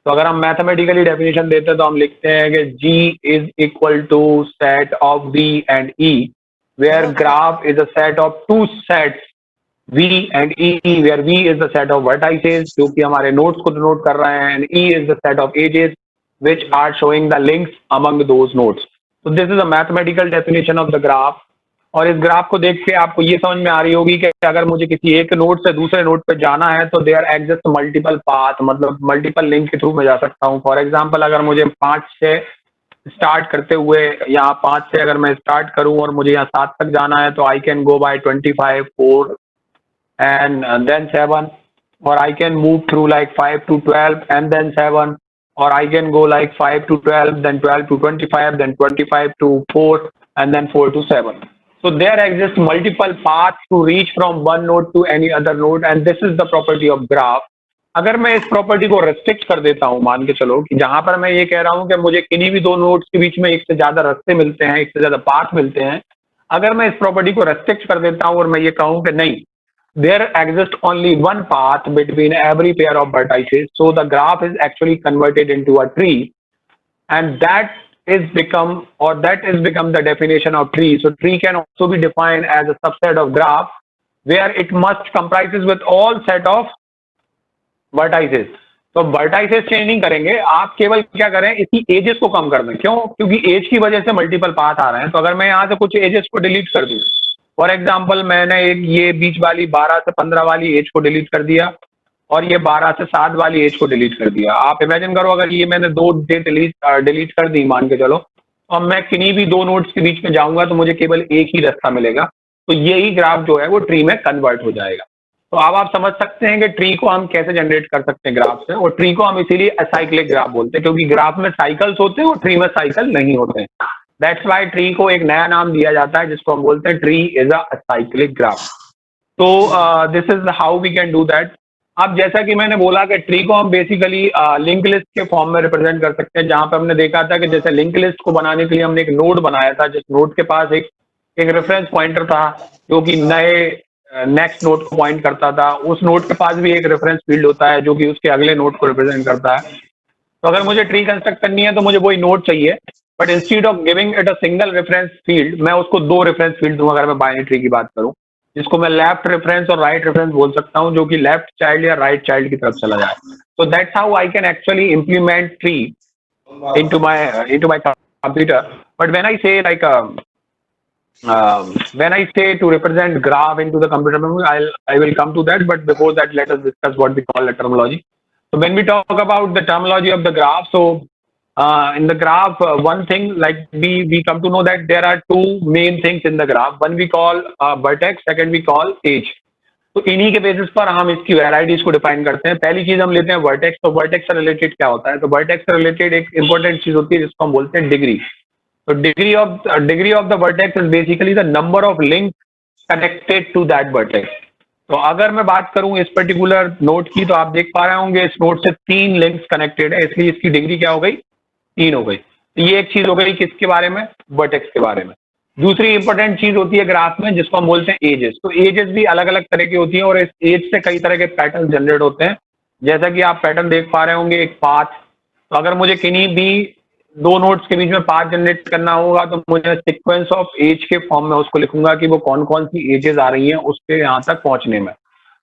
तो अगर हम मैथमेटिकली डेफिनेशन देते हैं तो हम लिखते हैं कि G is equal to set of V and E, where graph is a set of two sets V and E, where V is the set of vertices जो कि हमारे नोड्स को डिनोट कर रहे हैं, and E is the set of edges which are showing the links among those nodes. So this is a mathematical definition of the graph. और इस graph को देख के आपको ये समझ में आ रही होगी कि अगर मुझे किसी एक नोड से दूसरे नोड पे जाना है तो देयर एग्जिस्ट मल्टीपल पाथ, मतलब मल्टीपल लिंक के थ्रू मैं जा सकता हूँ। फॉर एग्जांपल अगर मुझे 5 से स्टार्ट करते हुए, यहाँ 5 से अगर मैं स्टार्ट करूँ और मुझे यहाँ 7 तक जाना है, तो I can go by 25, 4 and then 7, or I can move through like 5 to 12 and then 7, or I can go like 5 to 12, then 12 to 25, then 25 to 4, and then 4 to 7. So there exists multiple paths to reach from one node to any other node, and this is the property of graph. अगर मैं इस property को restrict कर देता हूँ, मान के चलो कि जहां पर मैं ये कह रहा हूँ कि मुझे किन्हीं भी दो नोड्स के बीच में एक से ज्यादा रास्ते मिलते हैं, एक से ज्यादा पाथ मिलते हैं, अगर मैं इस प्रॉपर्टी को रेस्ट्रिक्ट कर देता हूँ और मैं ये कहूँ कि नहीं, there exists only one path between every pair of vertices, so the graph is actually converted into a tree, and that is become the definition of tree. So tree can also be defined as a subset of graph where it must comprises with all set of vertices. तो vertices change नहीं करेंगे, आप केवल क्या करें, इसी edges को कम कर दें। क्यों? क्योंकि एज की वजह से मल्टीपल पाथ आ रहे हैं। तो अगर मैं यहाँ से कुछ एजेस को डिलीट कर दूं, फॉर एग्जाम्पल मैंने एक ये बीच वाली 12 से 15 वाली एज को डिलीट कर दिया और ये 12 से 7 वाली एज को डिलीट कर दिया। आप इमेजिन करो अगर ये मैंने 2 डेट डिलीट कर दी मान के चलो, और मैं किन्हीं भी 2 नोड्स के बीच में जाऊंगा तो मुझे केवल एक ही रास्ता मिलेगा, तो यही ग्राफ जो है वो ट्री में कन्वर्ट हो जाएगा। तो अब आप समझ सकते हैं कि ट्री को हम कैसे जनरेट कर सकते हैं ग्राफ से, और ट्री को हम इसीलिए असाइक्लिक ग्राफ बोलते हैं क्योंकि ग्राफ में साइकिल्स होते हैं और ट्री में साइकिल नहीं होते हैं। दैट्स वाई ट्री को एक नया नाम दिया जाता है जिसको हम बोलते हैं tree is a cyclic graph. तो this is how we can do that. अब जैसा कि मैंने बोला कि ट्री को हम बेसिकली लिंक लिस्ट के फॉर्म में रिप्रेजेंट कर सकते हैं, जहां पे हमने देखा था कि जैसे लिंक लिस्ट को बनाने के लिए हमने एक नोड बनाया था, जिस नोड के पास एक रेफरेंस पॉइंटर था जो कि नए नेक्स्ट नोड को पॉइंट करता था। उस नोड के पास भी एक रेफरेंस फील्ड होता है जो कि उसके अगले नोड को रिप्रेजेंट करता है। तो अगर मुझे ट्री कंस्ट्रक्ट करनी है तो मुझे वही नोड चाहिए, but instead of giving it a single reference field मैं उसको 2 रेफरेंस फील्ड दूंगा अगर मैं बाइनरी ट्री की बात करूं, जिसको मैं लेफ्ट रेफरेंस और राइट रेफरेंस बोल सकता हूं, जो कि लेफ्ट चाइल्ड या राइट चाइल्ड की तरफ चला जाए। So that's how I can actually implement tree into my computer. But when I say like when I say to represent graph into the computer memory, I will come to that. But before that, let us discuss what we call the terminology. So when we talk about the terminology of the graph, so in the graph, one thing like we come to know that there are 2 main things in the graph. One we call vertex, second we call edge. तो इन्हीं के basis पर हम इसकी varieties को define करते हैं। पहली चीज हम लेते हैं वर्टेक्स। तो वर्टेक्स से रिलेटेड क्या होता है? तो वर्टेक्स से रिलेटेड एक इंपॉर्टेंट चीज होती है जिसको हम बोलते हैं डिग्री। तो degree of the vertex is basically the number of link connected to that vertex. तो अगर मैं बात करूं इस पर्टिकुलर नोड की, तो आप देख पा रहे होंगे इस नोड से 3 लिंक्स कनेक्टेड है, इसलिए इसकी डिग्री क्या हो गई? 3 हो गई। तो ये एक चीज हो गई किसके बारे में? वर्टेक्स के बारे में। दूसरी इंपॉर्टेंट चीज होती है ग्राफ में जिसको हम बोलते हैं एजेस। तो एजेस भी अलग अलग तरह की होती हैं और इस एज से कई तरह के पैटर्न जनरेट होते हैं। जैसा कि आप पैटर्न देख पा रहे होंगे, एक पाथ। तो अगर मुझे किन्हीं भी 2 नोड्स के बीच में पाथ जनरेट करना होगा तो मुझे सीक्वेंस ऑफ एज के फॉर्म में उसको लिखूंगा कि वो कौन कौन सी एजेस आ रही हैं उसके यहाँ तक पहुंचने में।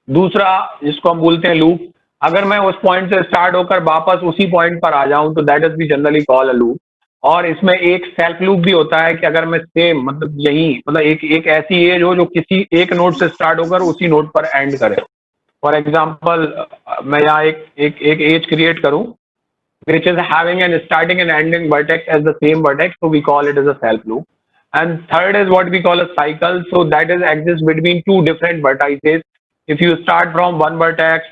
दूसरा जिसको हम बोलते हैं लूप। अगर मैं उस पॉइंट से स्टार्ट होकर वापस उसी पॉइंट पर आ जाऊं तो that is be generally call a loop. और इसमें एक सेल्फ लूप भी होता है कि अगर मैं सेम मतलब यही मतलब एक ऐसी एज हो जो किसी एक नोड से स्टार्ट होकर उसी नोड पर एंड करे। फॉर एग्जाम्पल मैं यहाँ एक एज क्रिएट करूं which is having an starting and ending vertex as the same vertex, so we call it as a self loop. And third is what we call a cycle, so that is exists between 2 different vertices. If you start from one vertex,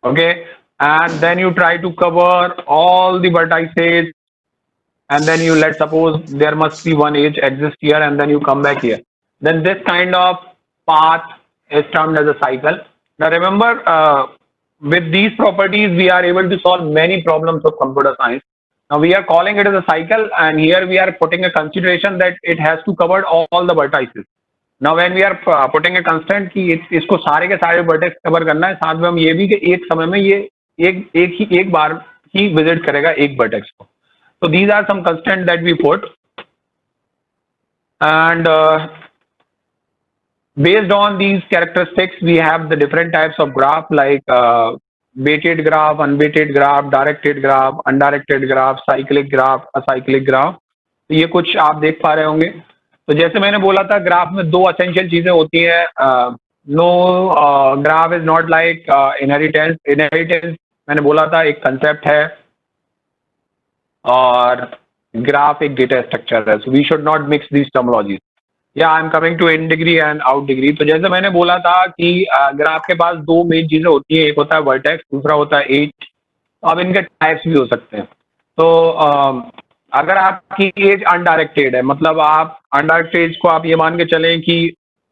okay, and then you try to cover all the vertices, and then you let's suppose there must be one edge exist here, and then you come back here, then this kind of path is termed as a cycle. Now remember, with these properties we are able to solve many problems of computer science. Now we are calling it as a cycle, and here we are putting a consideration that it has to cover all the vertices. Now when we are putting a constraint कि इसको सारे के सारे vertex cover करना है, साथ में हम ये भी कि एक समय में ये एक बार ही विजिट करेगा एक वर्टेक्स को। So these are some constraints that we put, and based on these characteristics we have the different types of graph like weighted graph, unweighted graph, directed graph, undirected graph, cyclic graph, acyclic graph. तो ये कुछ आप देख पा रहे होंगे। तो जैसे मैंने बोला था ग्राफ में 2 एसेंशियल चीजें होती हैं। No graph is not like inheritance. Inheritance मैंने बोला था एक कंसेप्ट है और ग्राफ एक डेटा स्ट्रक्चर है। So we should not mix these terminologies. या I am coming to in degree and out degree. तो जैसे मैंने बोला था कि ग्राफ के पास 2 मेन चीजें होती हैं, एक होता है वर्टेक्स, दूसरा होता है एज। अब इनके टाइप्स भी हो सकते हैं। तो अगर आपकी एज अनडायरेक्टेड है, मतलब आप अनडायरेक्टेड एज को आप ये मान के चलें कि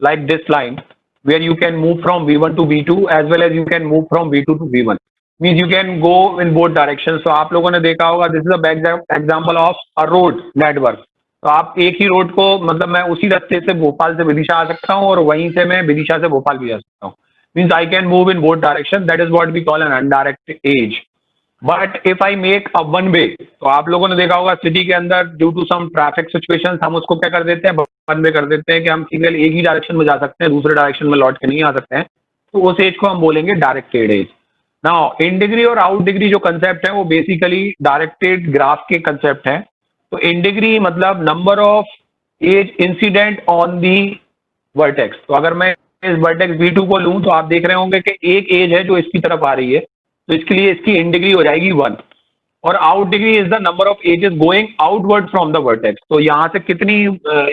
like this line where you can move from V1 to V2 as well as you can move from V2 to V1, means you can go in both direction. तो आप लोगों ने देखा होगा this is a example of a road network. तो आप एक ही road को मतलब मैं उसी रास्ते से भोपाल से विदिशा आ सकता हूँ और वहीं से मैं विदिशा से भोपाल भी जा सकता हूँ, means I can move in both direction. That is what we call an undirect edge. But if I make a one way, तो आप लोगों ने देखा होगा सिटी के अंदर due to some traffic situations हम उसको क्या कर देते हैं, वन वे कर देते हैं कि हम केवल एक ही डायरेक्शन में जा सकते हैं, दूसरे डायरेक्शन में लौट के नहीं आ सकते हैं। तो उस एज को हम बोलेंगे directed edge. Now in degree और आउट डिग्री जो कंसेप्ट है वो बेसिकली डायरेक्टेड ग्राफ के कंसेप्ट है। तो इन डिग्री मतलब number of edge incident on the vertex. तो अगर मैं इस वर्टेक्स V2 को लूं तो आप देख रहे होंगे कि एक एज है जो इसकी तरफ आ रही है, तो इसके लिए इसकी इन डिग्री हो जाएगी 1, और out degree is the number of edges going outward from the vertex. तो यहाँ से कितनी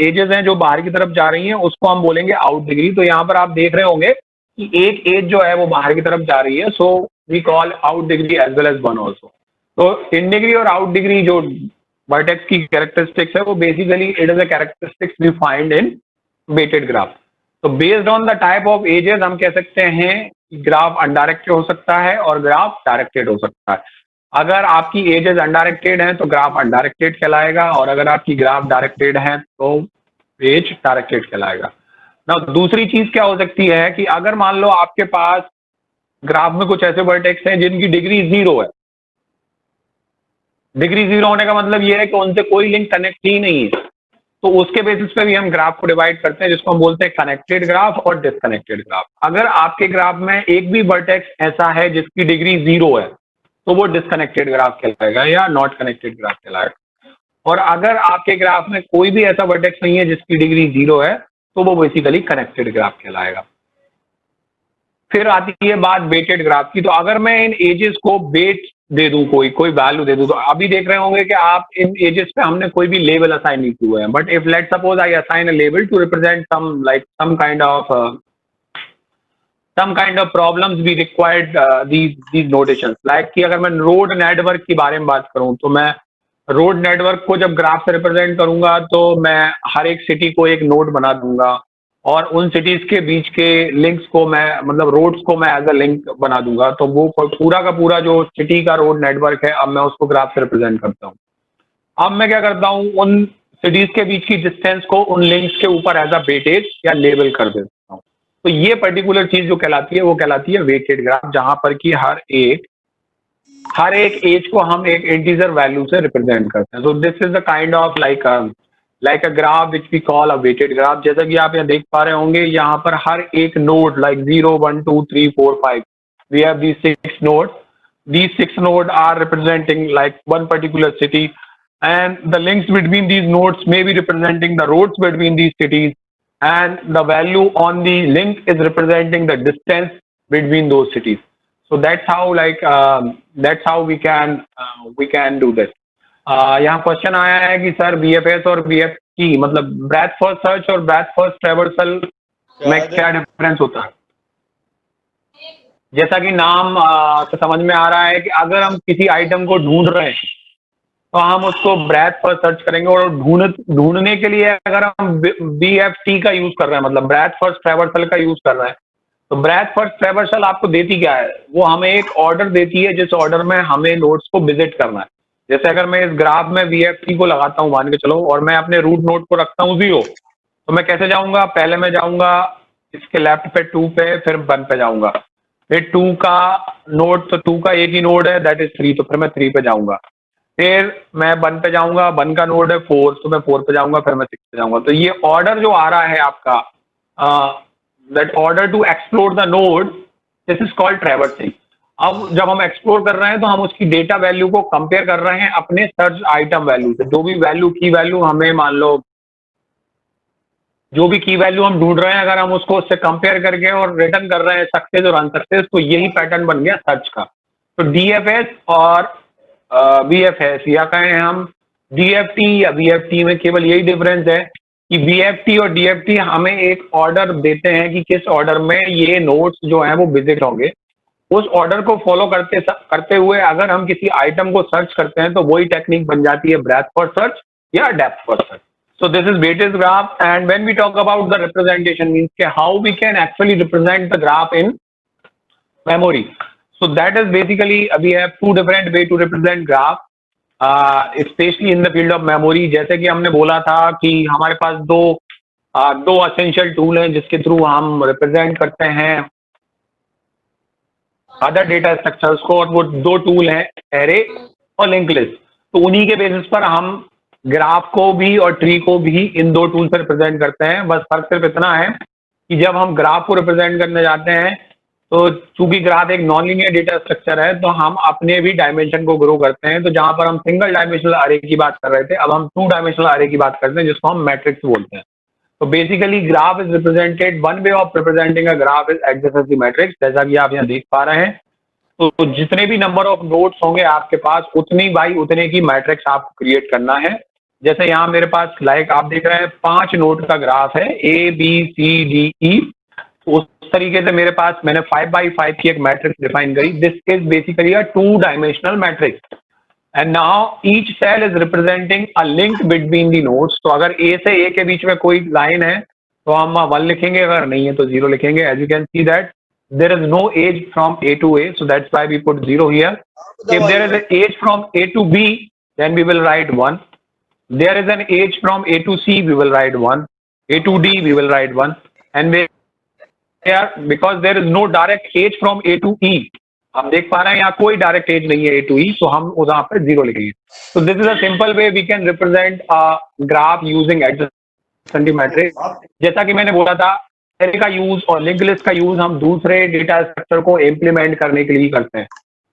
एजेस हैं जो बाहर की तरफ जा रही हैं उसको हम बोलेंगे आउट डिग्री। तो यहाँ पर आप देख रहे होंगे कि एक एज जो है वो बाहर की तरफ जा रही है, so we call out degree as well as 1 also. तो इन डिग्री और आउट डिग्री जो वर्टेक्स की कैरेक्टरिस्टिक्स है वो basically it is a characteristics we find in weighted graph. तो based on the type of edges हम कह सकते हैं ग्राफ अनडायरेक्टेड हो सकता है और ग्राफ डायरेक्टेड हो सकता है। अगर आपकी एजेस अनडायरेक्टेड हैं तो ग्राफ अनडायरेक्टेड कहलाएगा, और अगर आपकी ग्राफ डायरेक्टेड है तो एज डायरेक्टेड कहलाएगा। ना दूसरी चीज क्या हो सकती है कि अगर मान लो आपके पास ग्राफ में कुछ ऐसे वर्टेक्स हैं जिनकी डिग्री 0 है। डिग्री 0 होने का मतलब यह है कि उनसे कोई लिंक कनेक्ट ही नहीं है, तो उसके बेसिस पे भी हम ग्राफ को डिवाइड करते हैं, जिसको हम बोलते हैं कनेक्टेड ग्राफ और डिसकनेक्टेड ग्राफ। अगर आपके ग्राफ में एक भी वर्टेक्स ऐसा है जिसकी डिग्री 0 है तो वो डिसकनेक्टेड ग्राफ कहलाएगा या नॉट कनेक्टेड ग्राफ कहलाएगा। और अगर आपके ग्राफ में कोई भी ऐसा वर्टेक्स नहीं है जिसकी डिग्री 0 है तो वो बेसिकली कनेक्टेड ग्राफ कहलाएगा। फिर आती है बात वेटेड ग्राफ की। तो अगर मैं इन एजेस को वेट दे दूं, कोई वैल्यू दे दूं, तो अभी देख रहे होंगे कि आप इन एजेस पे हमने कोई भी लेबल असाइन नहीं किए हैं, but if let suppose I assign a label to represent some kind of problems we required these notations, like कि अगर मैं रोड नेटवर्क के बारे में बात करूं तो मैं रोड नेटवर्क को जब ग्राफ से रिप्रेजेंट करूंगा तो मैं हर एक सिटी को एक नोड बना दूंगा और उन सिटीज के बीच के लिंक्स को मैं मतलब रोड्स को मैं एज अ लिंक बना दूंगा। तो वो पूरा का पूरा जो सिटी का रोड नेटवर्क है अब मैं उसको ग्राफ से रिप्रेजेंट करता हूँ। अब मैं क्या करता हूँ, उन सिटीज के बीच की डिस्टेंस को उन लिंक्स के ऊपर एज अ वेटेज या लेबल कर देता हूँ। तो ये पर्टिकुलर चीज जो कहलाती है वो कहलाती है वेटेड ग्राफ, जहां पर कि हर एक एज को हम एक इंटीजर वैल्यू से रिप्रेजेंट करते हैं। So this is the kind of like a graph which we call a weighted graph. जैसा कि आप यहाँ देख पा रहे होंगे, यहाँ पर हर एक node like 0 1 2 3 4 5 we have these 6 nodes. These 6 nodes are representing like one particular city, and the links between these nodes may be representing the roads between these cities, and the value on the link is representing the distance between those cities. So that's how we can do this. यहाँ question आया है कि sir BFS और BFT मतलब breath first search और breath first traversal में क्या difference होता है। जैसा कि नाम से समझ में आ रहा है कि अगर हम किसी आइटम को ढूंढ रहे हैं तो हम उसको ब्रेथ फर्स्ट सर्च करेंगे, और ढूंढने के लिए अगर हम BFT का यूज कर रहे हैं मतलब ब्रेथ फर्स्ट ट्रैवर्सल का यूज कर रहे हैं, तो ब्रेथ फर्स्ट ट्रैवर्सल आपको देती क्या है, वो हमें एक ऑर्डर देती है जिस ऑर्डर में हमें नोड्स को विजिट करना है। जैसे अगर मैं इस ग्राफ में BFT को लगाता हूँ मान के चलो, और मैं अपने रूट नोड को रखता हूँ 0, तो मैं कैसे जाऊंगा, पहले मैं जाऊंगा इसके लेफ्ट पे 2 पे, फिर 1 पे जाऊंगा, फिर 2 का नोड, तो 2 का एक ही नोड है दैट इज 3, तो फिर मैं 3 पे जाऊंगा, फिर मैं 1 पे जाऊंगा, 1 का नोड है 4, तो मैं 4 पे जाऊंगा, फिर मैं 6 पे जाऊंगा। तो ये ऑर्डर जो आ रहा है आपका, that order to explore the node, this is called traversing. अब जब हम एक्सप्लोर कर रहे हैं तो हम उसकी डेटा वैल्यू को कंपेयर कर रहे हैं अपने सर्च आइटम वैल्यू से। जो भी वैल्यू की वैल्यू हमें मान लो, जो भी की वैल्यू हम ढूंढ रहे हैं, अगर हम उसको उससे कंपेयर करके और रिटर्न कर रहे हैं सक्सेस और अनसक्सेस, तो यही पैटर्न बन गया सर्च का। तो DFS और BFS या कहें हम DFT या BFT में केवल यही डिफरेंस है कि BFT और DFT हमें एक ऑर्डर देते हैं कि किस ऑर्डर में ये नोड्स जो हैं वो विजिट होंगे। उस ऑर्डर को फॉलो करते हुए अगर हम किसी आइटम को सर्च करते हैं तो वही टेक्निक बन जाती है ब्रेथ फर्स्ट सर्च या depth first search. So this is weighted graph, and when we talk about the representation means how we can actually represent the graph in memory. So that is basically we have two different way to represent graph, especially in the field of memory. जैसे कि हमने बोला था कि हमारे पास दो essential tool हैं जिसके थ्रू हम represent करते हैं अदर डेटा स्ट्रक्चर्स को, और वो दो टूल हैं एरे और लिंक लिस्ट। तो उन्हीं के बेसिस पर हम ग्राफ को भी और ट्री को भी इन दो टूल से रिप्रेजेंट करते हैं। बस फर्क सिर्फ इतना है कि जब हम ग्राफ को रिप्रेजेंट करने जाते हैं तो चूंकि ग्राफ एक नॉन लीनियर डेटा स्ट्रक्चर है, तो हम अपने भी डायमेंशन को ग्रो करते हैं। तो जहां पर हम सिंगल डायमेंशनल अरे की बात कर रहे थे, अब हम 2 डायमेंशनल अरे की बात करते हैं, जिसको हम मैट्रिक्स बोलते हैं। तो basically graph is represented, one way of representing a graph is adjacency matrix, जैसा कि आप यहाँ देख पा रहे हैं। तो जितने भी नंबर ऑफ नोड्स होंगे आपके पास, उतनी बाई उतने की मैट्रिक्स आपको क्रिएट करना है। जैसे यहाँ मेरे पास लाइक आप देख रहे हैं 5 नोड का ग्राफ है, A B C D E. उस तरीके से मेरे पास मैंने 5 बाई 5 की एक मैट्रिक्स डिफाइन करी। This is basically a 2 dimensional matrix and now each cell is representing a link between the nodes. तो अगर ए से ए के बीच में कोई लाइन है तो हम 1 लिखेंगे, अगर नहीं है तो 0 लिखेंगे। As you can see that there is no edge from A to A, so that's why we put 0 here. If there is an edge from A to B, then we will write 1. There is an edge from A to C, we will write 1. A to D, we will write 1. And because there is no direct edge from A to E, हम देख पा रहे हैं यहाँ कोई direct as नहीं है A to E, तो हम वहां पर 0 लिखेंगे। So this is a simple way we can represent a graph using adjacency matrix. जैसा कि मैंने बोला था, एरे का यूज और लिंक लिस्ट का यूज हम दूसरे डेटा स्ट्रक्चर को इम्प्लीमेंट करने के लिए करते हैं।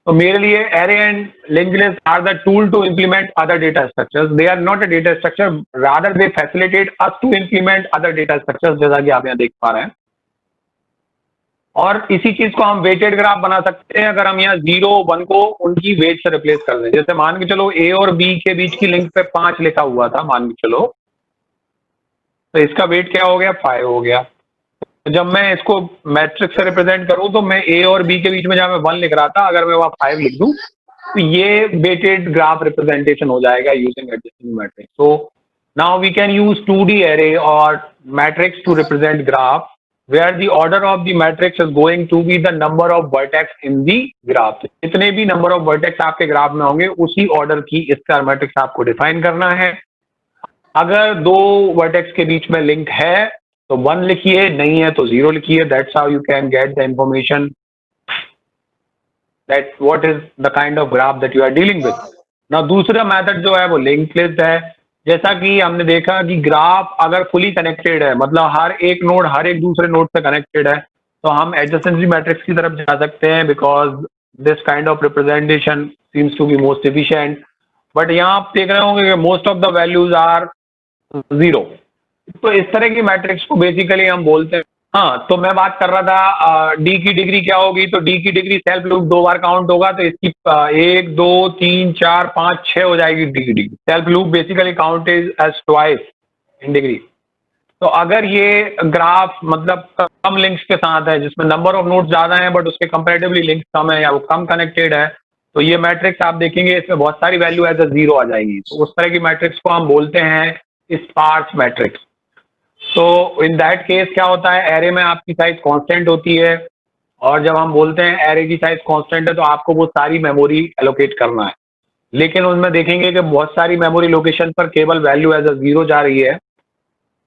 तो मेरे लिए array and link list are the tool to implement other data structures. They are not a data structure, rather they facilitate us to implement other data structures, जैसा कि आप यहाँ देख पा रहे हैं। और इसी चीज को हम वेटेड ग्राफ बना सकते हैं अगर हम यहाँ 0 1 को उनकी वेट से रिप्लेस कर दें। जैसे मान के चलो ए और बी के बीच की लिंक पे 5 लिखा हुआ था, मान के चलो, तो इसका वेट क्या हो गया, 5 हो गया। जब मैं इसको मैट्रिक्स से रिप्रेजेंट करूं तो मैं ए और बी के बीच में जहां मैं 1 लिख रहा था, अगर मैं वहां 5 लिख दूं तो ये वेटेड ग्राफ रिप्रेजेंटेशन हो जाएगा using adjacency matrix. So now we can use 2D array or matrix to represent graph where the order of the matrix is going to be the number of vertex in the graph. जितने भी number of vertex आपके graph में होंगे उसी order की इसका matrix आपको define करना है। अगर 2 वर्टेक्स के बीच में लिंक है तो 1 लिखिए, नहीं है तो 0 लिखिए। That's how you can get the information that what is the kind of graph that you are dealing with. ना दूसरा मेथड जो है वो लिंक लिस्ट है। जैसा कि हमने देखा कि ग्राफ अगर फुली कनेक्टेड है, मतलब हर एक नोड हर एक दूसरे नोड से कनेक्टेड है, तो हम एडजेसेंसी मैट्रिक्स की तरफ जा सकते हैं, because this kind of representation seems to be most efficient. But यहाँ आप देख रहे होंगे कि most of the values are 0। तो इस तरह की मैट्रिक्स को बेसिकली हम बोलते हैं। हाँ, तो मैं बात कर रहा था डी की डिग्री क्या होगी। तो डी की डिग्री सेल्फ लूप 2 बार काउंट होगा, तो इसकी 1 2 3 4 5 6 हो जाएगी डी की degree. Self loop basically count is as twice in degree. तो अगर ये ग्राफ मतलब कम लिंक्स के साथ है, जिसमें नंबर ऑफ नोड्स ज्यादा हैं बट उसके कंपैरेटिवली लिंक्स कम है या वो कम कनेक्टेड है, तो ये मैट्रिक्स आप देखेंगे इसमें बहुत सारी वैल्यू एज अ 0 आ जाएगी। तो उस तरह की मैट्रिक्स को हम बोलते हैं स्पार्स मैट्रिक्स। तो इन दैट केस क्या होता है, एरे में आपकी साइज कांस्टेंट होती है, और जब हम बोलते हैं एरे की साइज कांस्टेंट है तो आपको वो सारी मेमोरी एलोकेट करना है। लेकिन उनमें देखेंगे कि बहुत सारी मेमोरी लोकेशन पर केवल वैल्यू एज अ 0 जा रही है,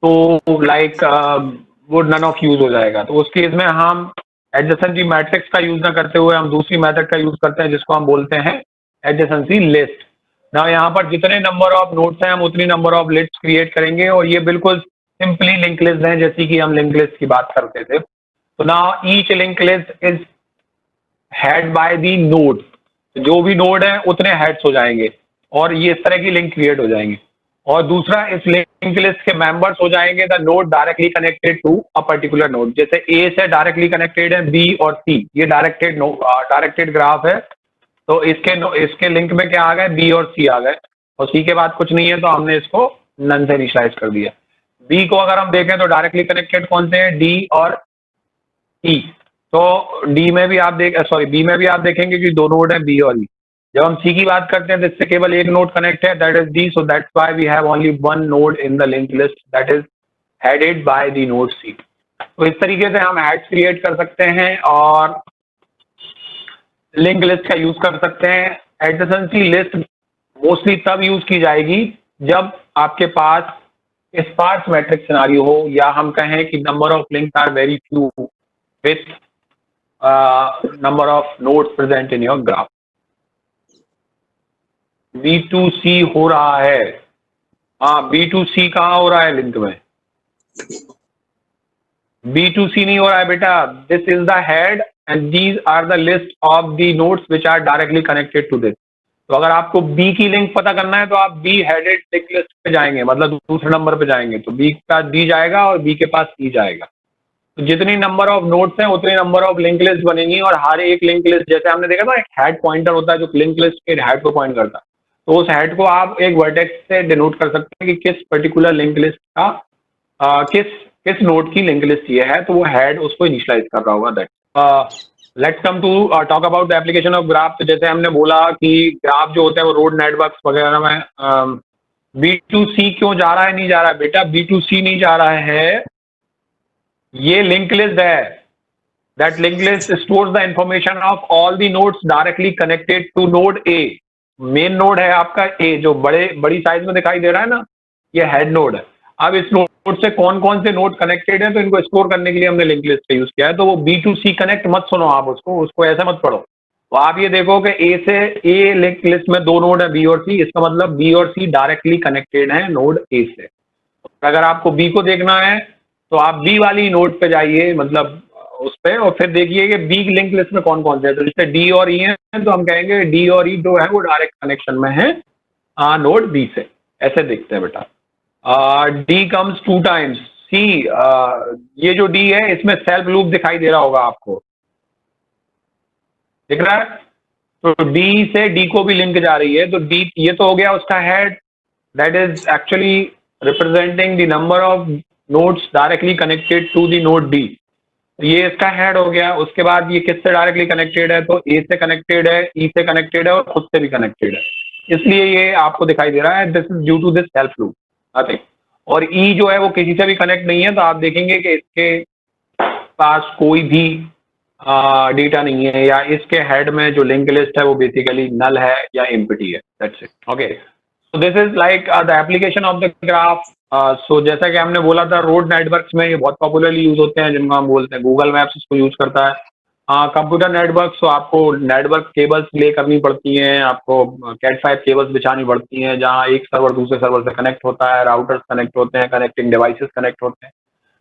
तो लाइक वो नन ऑफ यूज हो जाएगा। तो उस केस में हम एडजेसेंसी मैट्रिक्स का यूज ना करते हुए हम दूसरी मेथड का यूज करते हैं, जिसको हम बोलते हैं एडजेसेंसी लिस्ट। ना यहाँ पर जितने नंबर ऑफ नोड्स हैं हम उतनी नंबर ऑफ लिस्ट क्रिएट करेंगे, और ये बिल्कुल सिंपली लिंक लिस्ट है, जैसी कि हम लिंक लिस्ट की बात करते थे। तो now each link list is head by the node. जो भी नोड है उतने हेड्स हो जाएंगे और ये इस तरह की लिंक क्रिएट हो जाएंगे। और दूसरा, इस लिंक लिस्ट के मेंबर्स हो जाएंगे the node directly connected to a particular node. जैसे ए से डायरेक्टली कनेक्टेड है बी और सी, ये डायरेक्टेड ग्राफ है। तो इसके लिंक में क्या आ गए, बी और सी आ गए, और सी के बाद कुछ नहीं है, तो हमने इसको नन से इनिशियलाइज कर दिया। बी को अगर हम देखें तो डायरेक्टली कनेक्टेड कौन से हैं, डी और ई। तो बी में भी आप देखेंगे कि 2 नोड है, बी और ई। जब हम सी की बात करते हैं तो इससे केवल एक नोड कनेक्ट है, that is D. So that's why we have only 1 node in the link list that is headed by the node C. तो इस तरीके से हम हेड्स क्रिएट कर सकते हैं और लिंक लिस्ट का यूज कर सकते हैं। एडजेसेंसी लिस्ट मोस्टली तब यूज की जाएगी जब आपके पास स्पार्स मैट्रिक्स सिनारियो हो, या हम कहें कि number of links are very few with number of nodes present in your graph. B2C हो रहा है, हाँ B2C कहाँ हो रहा है लिंक में, B2C नहीं हो रहा है बेटा। This is the head and these are the list of the nodes which are directly connected to this. तो अगर आपको B की लिंक पता करना है तो आप B हेडेड लिंक लिस्ट पे जाएंगे, मतलब दूसरे नंबर पे जाएंगे, तो B के पास D जाएगा और B के पास E जाएगा। तो जितनी नंबर ऑफ नोड्स हैं उतनी नंबर ऑफ लिंक लिस्ट बनेंगी, और हर एक लिंक लिस्ट, जैसे हमने देखा था एक हेड पॉइंटर होता है जो लिंक लिस्ट के हेड को पॉइंट करता है, तो उस हेड को आप एक वर्टेक्स से डिनोट कर सकते हैं कि किस पर्टिकुलर लिंक लिस्ट का किस नोड की लिंक लिस्ट ये है, तो वो हेड उसको इनिशियलाइज कर रहा होगा। That let's come to talk about the application of graph. तो जैसे हमने बोला कि ग्राफ जो होता है वो रोड नेटवर्क्स वगैरह में B2C क्यों जा रहा है, नहीं जा रहा है बेटा, B2C नहीं जा रहा है, ये लिंक लिस्ट है। That link list stores the information of all the nodes directly connected to node A. Main node है आपका ए, जो बड़ी साइज में दिखाई दे रहा है ना, ये हेड नोड है। अब इस नोड से कौन कौन से नोड कनेक्टेड हैं, तो इनको स्टोर करने के लिए हमने लिंक लिस्ट का यूज किया है। तो वो B2C कनेक्ट मत सुनो आप, उसको ऐसे मत पढ़ो। तो आप ये देखो कि ए लिंक लिस्ट में दो नोड है B और C, इसका मतलब B और C डायरेक्टली कनेक्टेड है नोड ए से। अगर आपको B को देखना है तो आप B वाली नोड पे जाइए, मतलब उस पे, और फिर देखिए कि B लिंक लिस्ट में कौन कौन से है। तो जैसे D और E है तो हम कहेंगे D और E जो है वो डायरेक्ट कनेक्शन में है नोड B से। ऐसे देखते हैं बेटा। D कम्स 2 टाइम्स C, ये जो D है इसमें सेल्फ लूप दिखाई दे रहा होगा आपको, दिख रहा है? तो D से D को भी लिंक जा रही है, तो D ये तो हो गया उसका head, that is actually representing the number of nodes directly connected to the node D। ये इसका हेड हो गया। उसके बाद ये किससे डायरेक्टली कनेक्टेड है, तो A से कनेक्टेड है, E से कनेक्टेड है और खुद से भी कनेक्टेड है, इसलिए ये आपको दिखाई दे रहा है। This is due to this self loop, nothing. और E जो है वो किसी से भी कनेक्ट नहीं है, तो आप देखेंगे कि इसके पास कोई भी डेटा नहीं है, या इसके हेड में जो लिंक लिस्ट है वो बेसिकली नल है या एम्प्टी है। That's it. Okay, so this is like the application of the graph. So जैसा कि हमने बोला था, रोड नेटवर्क्स में ये बहुत पॉपुलरली यूज होते हैं, जिनको हम बोलते हैं गूगल मैप्स इसको यूज करता है। कंप्यूटर नेटवर्क, तो आपको नेटवर्क केबल्स ले करनी पड़ती हैं, आपको Cat5 केबल्स बिछानी पड़ती हैं, जहाँ एक सर्वर दूसरे सर्वर से कनेक्ट होता है, राउटर्स कनेक्ट होते हैं, कनेक्टिंग डिवाइसेस कनेक्ट होते हैं।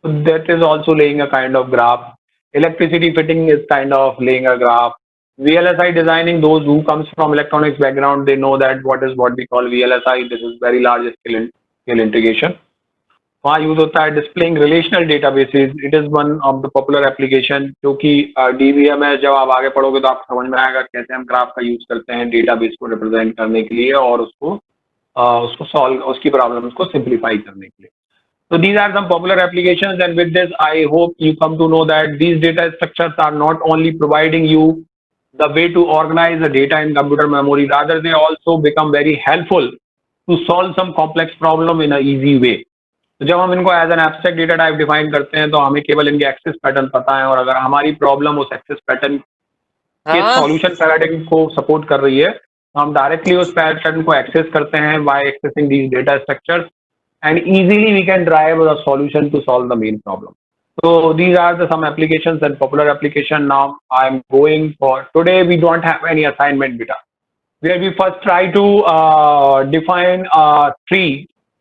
So that is also laying a kind of graph. Electricity fitting is kind of laying a graph. VLSI designing, those who comes from electronics background, they know that what we call VLSI. This is very large scale integration. वहाँ use होता है displaying relational databases. It is one of the popular application, क्योंकि DBA में जब आप आगे पढ़ोगे तो आपको समझ में आएगा कैसे हम ग्राफ का यूज करते हैं डेटाबेस को रिप्रेजेंट करने के लिए और उसको सॉल्व, उसकी प्रॉब्लम्स को सिंप्लीफाई करने के लिए। So these are some popular applications, and with this I hope you come to know that these data structures are not only providing you the way to organize the data in computer memory, rather they also become very helpful to solve some complex problem in a easy way. तो जब हम इनको as an abstract data type define करते हैं तो हमें केवल इनके एक्सेस पैटर्न पता है, और अगर हमारी प्रॉब्लम उस एक्सेस पैटर्न के सॉल्यूशन पैराडिग्म को सपोर्ट कर रही है तो हम डायरेक्टली उस पैटर्न को एक्सेस करते हैं by accessing these data structures, and easily we can drive a solution to solve the main problem. So these are some applications and popular application. Now I'm going for today. We don't have any assignment beta, where we first try to define a tree,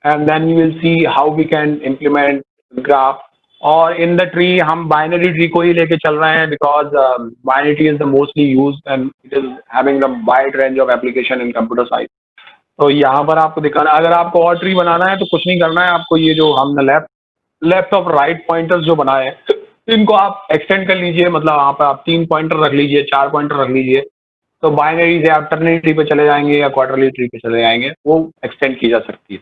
and then you will see how we can implement graph. और in the tree हम binary tree को ही लेके चल रहे हैं, because binary tree is the mostly used and it is having the wide range of application in computer science. तो यहाँ पर आपको दिखाना, अगर आपको और ट्री बनाना है तो कुछ नहीं करना है, आपको ये जो हमने लेफ्ट और राइट पॉइंटर्स जो बनाए हैं इनको आप एक्सटेंड कर लीजिए, मतलब वहाँ पर आप 3 पॉइंटर रख लीजिए, 4 पॉइंटर रख लीजिए, तो बाइनरी से आप टर्नरी ट्री पे चले जाएंगे या क्वार्टरली ट्री पे चले जाएंगे, वो एक्सटेंड की जा सकती है।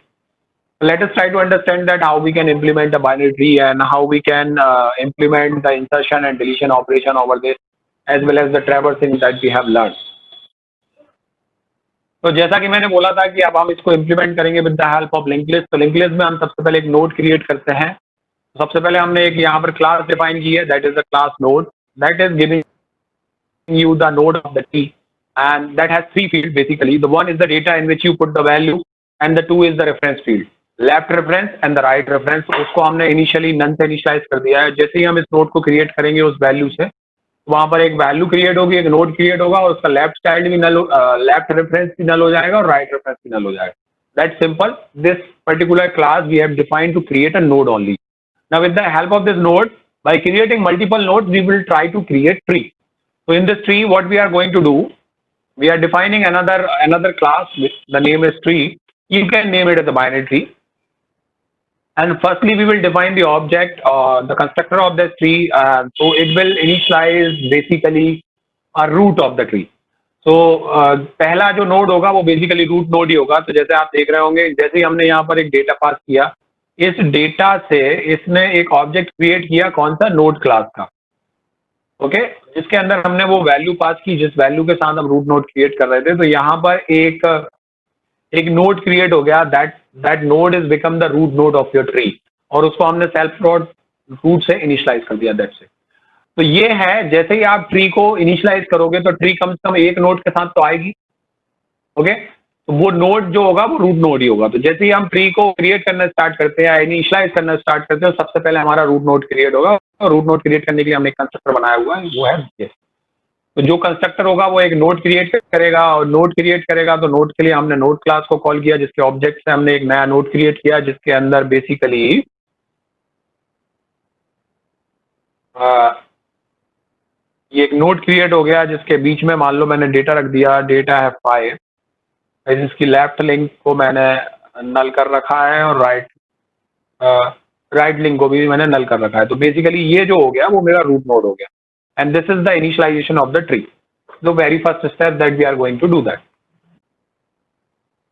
Let us try to understand that how we can implement a binary tree and how we can implement the insertion and deletion operation over this, as well as the traversing that we have learned. तो जैसा कि मैंने बोला था कि अब हम इसको इम्प्लीमेंट करेंगे with the help of link list. तो लिंक लिस्ट में हम सबसे पहले एक नोड क्रिएट करते हैं। तो सबसे पहले हमने एक यहाँ पर क्लास डिफाइन की है, that is the class node, that is giving you the node of the tree, and that has 3 field basically. The one is the data in which you put the value, and the 2 is the reference field, left reference and the right reference. उसको हमने initially none से initialize कर दिया है। जैसे ही हम इस node को क्रिएट करेंगे उस वैल्यू से, वहां पर एक वैल्यू क्रिएट होगी, एक नोड क्रिएट होगा, और उसका लेफ्ट चाइल्ड भी नल, लेफ्ट रेफरेंस भी नल हो जाएगा और राइट रेफरेंस भी नल हो जाएगा। That's simple. This particular class we have defined to create a node only. Now with the help of this node, by creating multiple nodes we will try to create tree. So in this tree, what we are going to do, we are defining another class. The name is tree. You can name it as a binary tree. And firstly, we will define the object, the constructor of this tree. So it will initialize basically a root of the tree. तो पहला जो node होगा वो basically root node ही होगा. तो जैसे आप देख रहे होंगे, जैसे ही हमने यहाँ पर एक डेटा पास किया, इस डेटा से इसने एक ऑब्जेक्ट क्रिएट किया, कौन सा, नोड क्लास का. ओके, जिसके अंदर हमने वो वैल्यू पास की जिस वैल्यू के साथ हम रूट नोड क्रिएट कर रहे थे. तो यहाँ पर एक नोड क्रिएट हो गया. That node is become the root node of your tree, और उसको हमने सेल्फ रूट से इनिशियलाइज कर दिया. That's it. तो ये है, जैसे ही आप ट्री को इनिशियलाइज करोगे तो ट्री कम से कम एक नोड के साथ तो आएगी. ओके, तो वो नोड जो होगा वो रूट नोड ही होगा. तो जैसे ही हम ट्री को क्रिएट करना स्टार्ट करते हैं, इनिशियलाइज करना स्टार्ट करते हैं, सबसे पहले हमारा रूट नोड क्रिएट होगा. और रूट नोड क्रिएट करने के लिए हमने एक कंस्ट्रक्टर बनाया हुआ है, वो है ये. तो जो कंस्ट्रक्टर होगा वो एक नोड क्रिएट करेगा, और नोड क्रिएट करेगा तो नोड के लिए हमने नोड क्लास को कॉल किया, जिसके ऑब्जेक्ट से हमने एक नया नोड क्रिएट किया, जिसके अंदर बेसिकली ये एक नोड क्रिएट हो गया, जिसके बीच में मान लो मैंने डेटा रख दिया. डेटा है 5. इसकी लेफ्ट लिंक को मैंने नल कर रखा है, और राइट लिंक को भी मैंने नल कर रखा है. तो बेसिकली ये जो हो गया वो मेरा रूट नोड हो गया. And this is the initialization of the tree. The very first step that we are going to do that.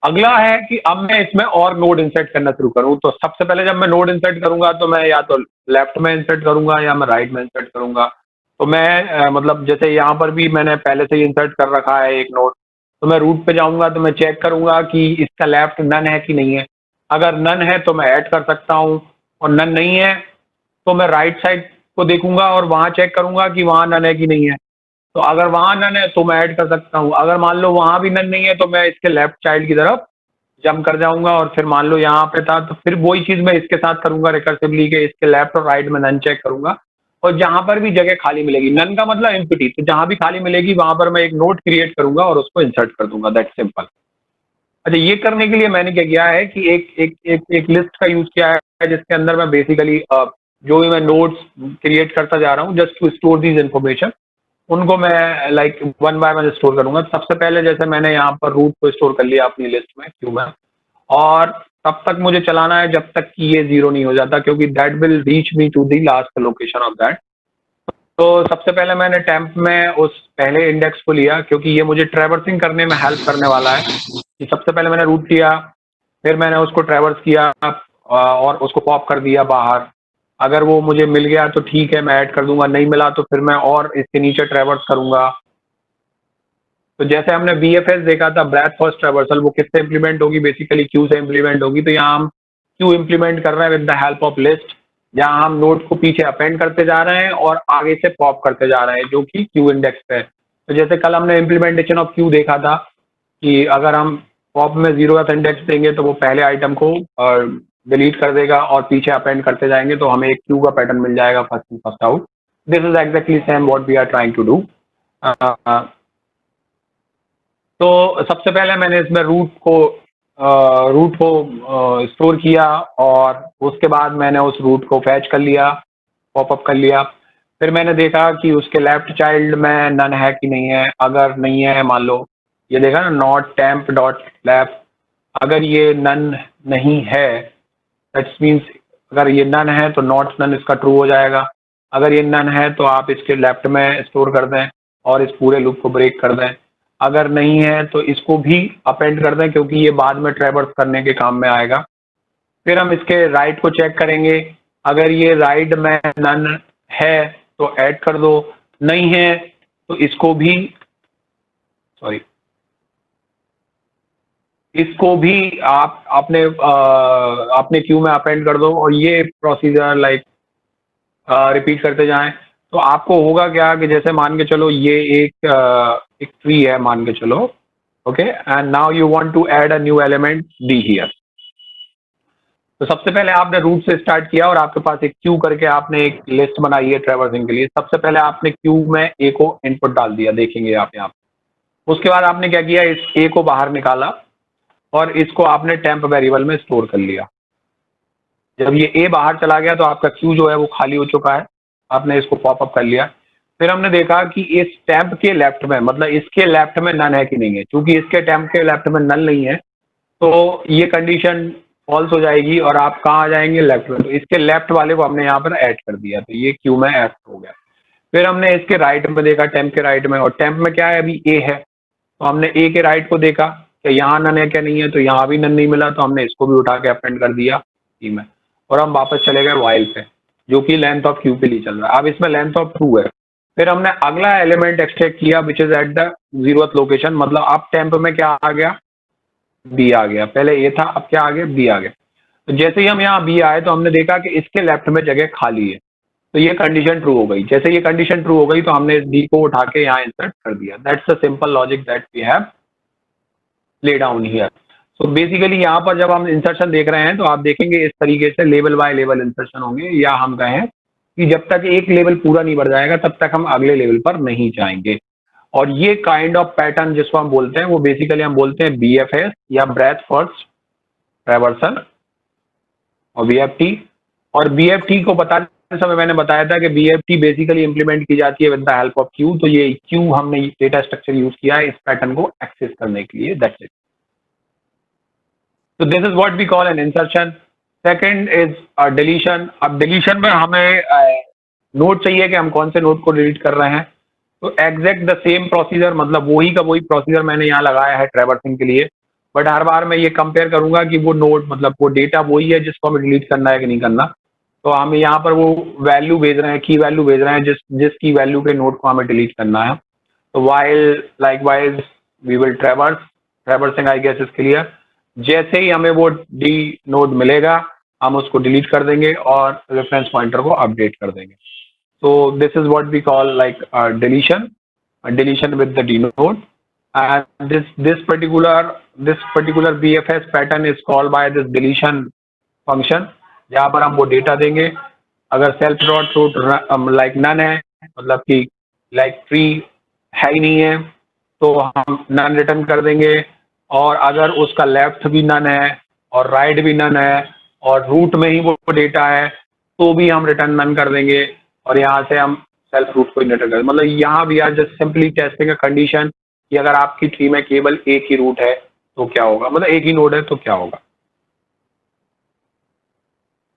अगला है कि अब मैं इसमें और नोड इंसर्ट करना शुरू करूं. तो सबसे पहले जब मैं नोड इंसर्ट करूंगा तो मैं या तो लेफ्ट में इंसर्ट करूंगा या मैं राइट में इंसर्ट करूंगा. तो मैं मतलब जैसे यहाँ पर भी मैंने पहले से ही इंसर्ट कर रखा है एक नोड. तो मैं रूट पे जाऊंगा तो मैं चेक करूंगा कि इसका लेफ्ट नन है कि नहीं है. अगर नन है तो मैं ऐड कर सकता हूँ, और नन नहीं है तो मैं राइट साइड को देखूंगा और वहां चेक करूंगा कि वहां नन है कि नहीं है. तो अगर वहां नन है तो मैं ऐड कर सकता हूँ. अगर मान लो वहां भी नन नहीं है तो मैं इसके लेफ्ट चाइल्ड की तरफ जंप कर जाऊंगा, और फिर मान लो यहाँ पे था तो फिर वही चीज मैं इसके साथ करूंगा रिकर्सिवली, के इसके लेफ्ट और राइट में नन चेक करूंगा. और जहां पर भी जगह खाली मिलेगी, नन का मतलब एम्प्टी, तो जहां भी खाली मिलेगी वहां पर मैं एक नोड क्रिएट करूंगा और उसको इंसर्ट कर दूंगा. That simple. अच्छा, ये करने के लिए मैंने क्या किया है कि एक लिस्ट का यूज किया है, जिसके अंदर मैं बेसिकली जो भी मैं नोड्स क्रिएट करता जा रहा हूँ, just to store these information, उनको मैं like one by one store करूंगा. सबसे पहले जैसे मैंने यहाँ पर रूट को स्टोर कर लिया अपनी लिस्ट में, क्यू में, और तब तक मुझे चलाना है जब तक कि ये 0 नहीं हो जाता, क्योंकि that will reach me to the last location of that. तो सबसे पहले मैंने टेम्प में उस पहले इंडेक्स को लिया, क्योंकि ये मुझे ट्रैवर्सिंग करने में हेल्प करने वाला है. कि सबसे पहले मैंने रूट किया, फिर मैंने उसको ट्रैवर्स किया, और उसको पॉप कर दिया बाहर. अगर वो मुझे मिल गया तो ठीक है, मैं ऐड कर दूंगा. नहीं मिला तो फिर मैं और इसके नीचे ट्रैवर्स करूंगा. तो जैसे हमने BFS देखा था, ब्रेथ फर्स्ट ट्रैवर्सल, वो किससे इंप्लीमेंट होगी, बेसिकली क्यू से इंप्लीमेंट होगी. तो यहाँ हम क्यू इंप्लीमेंट कर रहे हैं with the help of list, जहाँ हम नोड को पीछे अपेंड करते जा रहे हैं और आगे से पॉप करते जा रहे हैं, जो कि क्यू इंडेक्स पे है. तो जैसे कल हमने इम्प्लीमेंटेशन ऑफ क्यू देखा था कि अगर हम पॉप में 0th इंडेक्स देंगे तो वो पहले आइटम को डिलीट कर देगा और पीछे अपेंड करते जाएंगे, तो हमें एक क्यू का पैटर्न मिल जाएगा, first in first out. This is exactly same what we are trying to do. तो सबसे पहले मैंने इसमें रूट को स्टोर किया, और उसके बाद मैंने उस रूट को फैच कर लिया, पॉपअप कर लिया. फिर मैंने देखा कि उसके लेफ्ट चाइल्ड में नन है कि नहीं है. अगर नहीं है, मान लो ये देखा ना, नॉट टेम्प डॉट लेफ्ट, अगर ये नन नहीं है दैट मीन्स अगर ये नन है तो नॉट नन इसका ट्रू हो जाएगा. अगर ये नन है तो आप इसके लेफ्ट में स्टोर कर दें और इस पूरे लूप को ब्रेक कर दें. अगर नहीं है तो इसको भी अपेंड कर दें, क्योंकि ये बाद में ट्रैवर्स करने के काम में आएगा. फिर हम इसके राइट को चेक करेंगे. अगर ये राइट में नन है तो ऐड कर दो, नहीं है तो इसको भी आप अपने क्यू में अपेंड कर दो, और ये प्रोसीजर लाइक रिपीट करते जाएं. तो आपको होगा क्या कि जैसे मान के चलो ये एक ट्री है, मान के चलो, okay, and now you want to add a new element D here. तो सबसे पहले आपने रूट से स्टार्ट किया और आपके पास एक क्यू करके आपने एक लिस्ट बनाई है ट्रैवर्सिंग के लिए. सबसे पहले आपने क्यू में ए को इनपुट डाल दिया, देखेंगे आप यहाँ. उसके बाद आपने क्या किया, इस ए को बाहर निकाला और इसको आपने टेम्प वेरिएबल में स्टोर कर लिया. जब ये ए बाहर चला गया तो आपका क्यू जो है वो खाली हो चुका है, आपने इसको पॉपअप कर लिया. फिर हमने देखा कि इस टेम्प के लेफ्ट में, मतलब इसके लेफ्ट में नन है कि नहीं है। क्योंकि इसके टेम्प के लेफ्ट में नन नहीं है तो ये कंडीशन फॉल्स हो जाएगी और आप कहाँ आ जाएंगे, लेफ्ट में। तो इसके लेफ्ट वाले को हमने यहाँ पर ऐड कर दिया, तो ये क्यू में एफ हो गया। फिर हमने इसके राइट में देखा, टेम्प के राइट में, और टेम्प में क्या है, अभी ए है, तो हमने ए के राइट को देखा कि यहाँ नन है क्या नहीं है, तो यहाँ भी नन नहीं मिला, तो हमने इसको भी उठा के अपेंड कर दिया सी में। और हम वापस चले गए वाइल पे, जो कि लेंथ ऑफ क्यू के लिए चल रहा है। अब इसमें लेंथ ऑफ 2 है। फिर हमने अगला एलिमेंट एक्सट्रैक्ट किया which is at the 0th location, मतलब अब टेम्प में क्या आ गया, बी आ गया। पहले ए था, अब क्या आ गया, बी आ गया। तो जैसे ही हम यहाँ बी आए तो हमने देखा कि इसके लेफ्ट में जगह खाली है, तो ये कंडीशन ट्रू हो गई। जैसे ये कंडीशन ट्रू हो गई तो हमने इस डी को उठा के यहाँ इंसर्ट कर दिया। That's the simple logic that we have laid down here. So basically यहाँ पर जब हम इंसर्शन देख रहे हैं तो आप देखेंगे इस तरीके से लेवल बाय लेवल इंसर्शन होंगे, या हम कहें कि जब तक एक लेवल पूरा नहीं बढ़ जाएगा तब तक हम अगले लेवल पर नहीं जाएंगे। और ये काइंड ऑफ पैटर्न जिसको हम बोलते हैं वो बेसिकली हम बोलते हैं BFS या ब्रेथ फर्स्ट ट्रैवर्सल और BFT। और BFT को बताते समय मैंने बताया था कि BFT बेसिकली इंप्लीमेंट की जाती है with the help of Q. तो ये क्यू हमने डेटा स्ट्रक्चर यूज किया है इस पैटर्न को एक्सेस करने के लिए, दैट्स इट। तो this is what we call an insertion. Second is deletion. अब डिलीशन में हमें नोट चाहिए कि हम कौन से नोट को डिलीट कर रहे हैं। तो एग्जैक्ट द सेम प्रोसीजर, मतलब वही का वही प्रोसीजर मैंने यहाँ लगाया है ट्रैवर्सिंग के लिए, बट हर बार मैं ये कंपेयर करूंगा कि वो नोट, मतलब वो डेटा वही है जिसको हमें डिलीट करना है कि नहीं करना। तो हम यहाँ पर वो वैल्यू भेज रहे हैं, की वैल्यू भेज रहे हैं जिस की वैल्यू के नोट को हमें डिलीट करना है। तो while likewise we will traversing I guess is clear. जैसे ही हमें वो डी नोड मिलेगा हम उसको डिलीट कर देंगे और रेफरेंस पॉइंटर को अपडेट कर देंगे। So this is what we call like deletion with the denote, and this particular BFS pattern is called by this deletion function, जहाँ पर हम वो डेटा देंगे। अगर self dot root like none है, मतलब कि like tree है ही नहीं है, तो हम none रिटर्न कर देंगे। और अगर उसका लेफ्ट भी नन है और राइट भी नन है और रूट में ही वो डेटा है तो भी हम रिटर्न नन कर देंगे। और यहाँ से हम सेल्फ रूट को रिटर्न कर, मतलब यहाँ we are just simply testing a condition कि अगर आपकी ट्री में केवल एक ही रूट है तो क्या होगा, मतलब एक ही नोड है तो क्या होगा।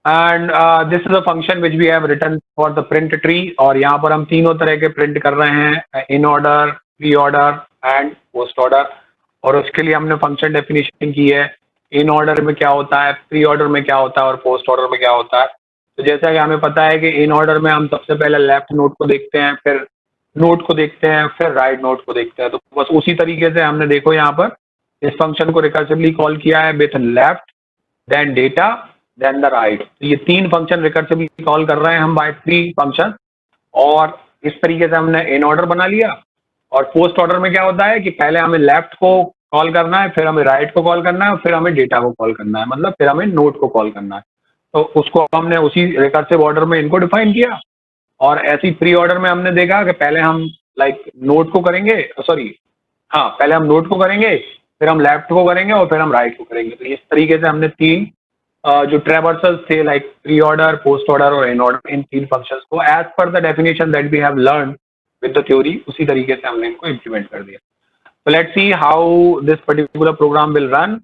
And this is a function which we have written for the print tree. और यहाँ पर हम तीनों तरह के प्रिंट कर रहे हैं, in order, pre order and post order. और उसके लिए हमने फंक्शन डेफिनेशन की है, इन ऑर्डर में क्या होता है, प्री ऑर्डर में क्या होता है और पोस्ट ऑर्डर में क्या होता है। तो जैसा कि हमें पता है कि इन ऑर्डर में हम सबसे पहले लेफ्ट नोड को देखते हैं, फिर नोड को देखते हैं, फिर राइट नोड को देखते हैं। तो बस उसी तरीके से हमने देखो यहाँ पर इस फंक्शन को रिकर्सिवली कॉल किया है with left then data then the right. तो ये तीन फंक्शन रिकर्सिवली कॉल कर रहे हैं हम बाय थ्री फंक्शन। और इस तरीके से हमने इन ऑर्डर बना लिया। और पोस्ट ऑर्डर में क्या होता है कि पहले हमें लेफ्ट को कॉल करना है, फिर हमें राइट को कॉल करना है और फिर हमें डेटा को कॉल करना है, मतलब फिर हमें नोड को कॉल करना है। तो उसको हमने उसी रिकर्सिव ऑर्डर में इनको डिफाइन किया। और ऐसी प्री ऑर्डर में हमने देखा कि पहले हम लाइक नोड को करेंगे, सॉरी हाँ, पहले हम नोड को करेंगे, फिर हम लेफ्ट को करेंगे और फिर हम राइट को करेंगे। तो इस तरीके से हमने तीन जो ट्रैवर्सल्स थे like pre order, post order और इन ऑर्डर, इन तीन फंक्शंस को as per the definition that we have learn with the theory उसी तरीके से हमने इनको इम्प्लीमेंट कर दिया। So let's see how this particular program will run.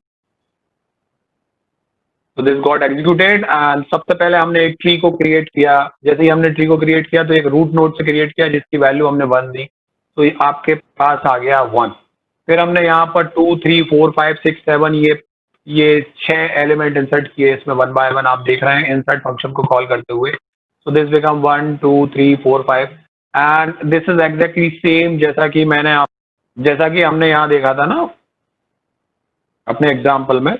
So this got executed and सबसे पहले हमने एक ट्री को क्रिएट किया। जैसे ही हमने ट्री को क्रिएट किया तो एक रूट नोड से क्रिएट किया जिसकी वैल्यू हमने 1 दी, तो आपके पास आ गया 1। फिर हमने यहाँ पर 2 3 4 5 6 7 ये 6 एलिमेंट इंसर्ट किए इसमें 1 बाय 1 आप देख रहे हैं इंसर्ट फंक्शन को कॉल करते हुए। So this become 1 2 3 4 5 and this is exactly same जैसा कि हमने यहाँ देखा था ना अपने एग्जाम्पल में।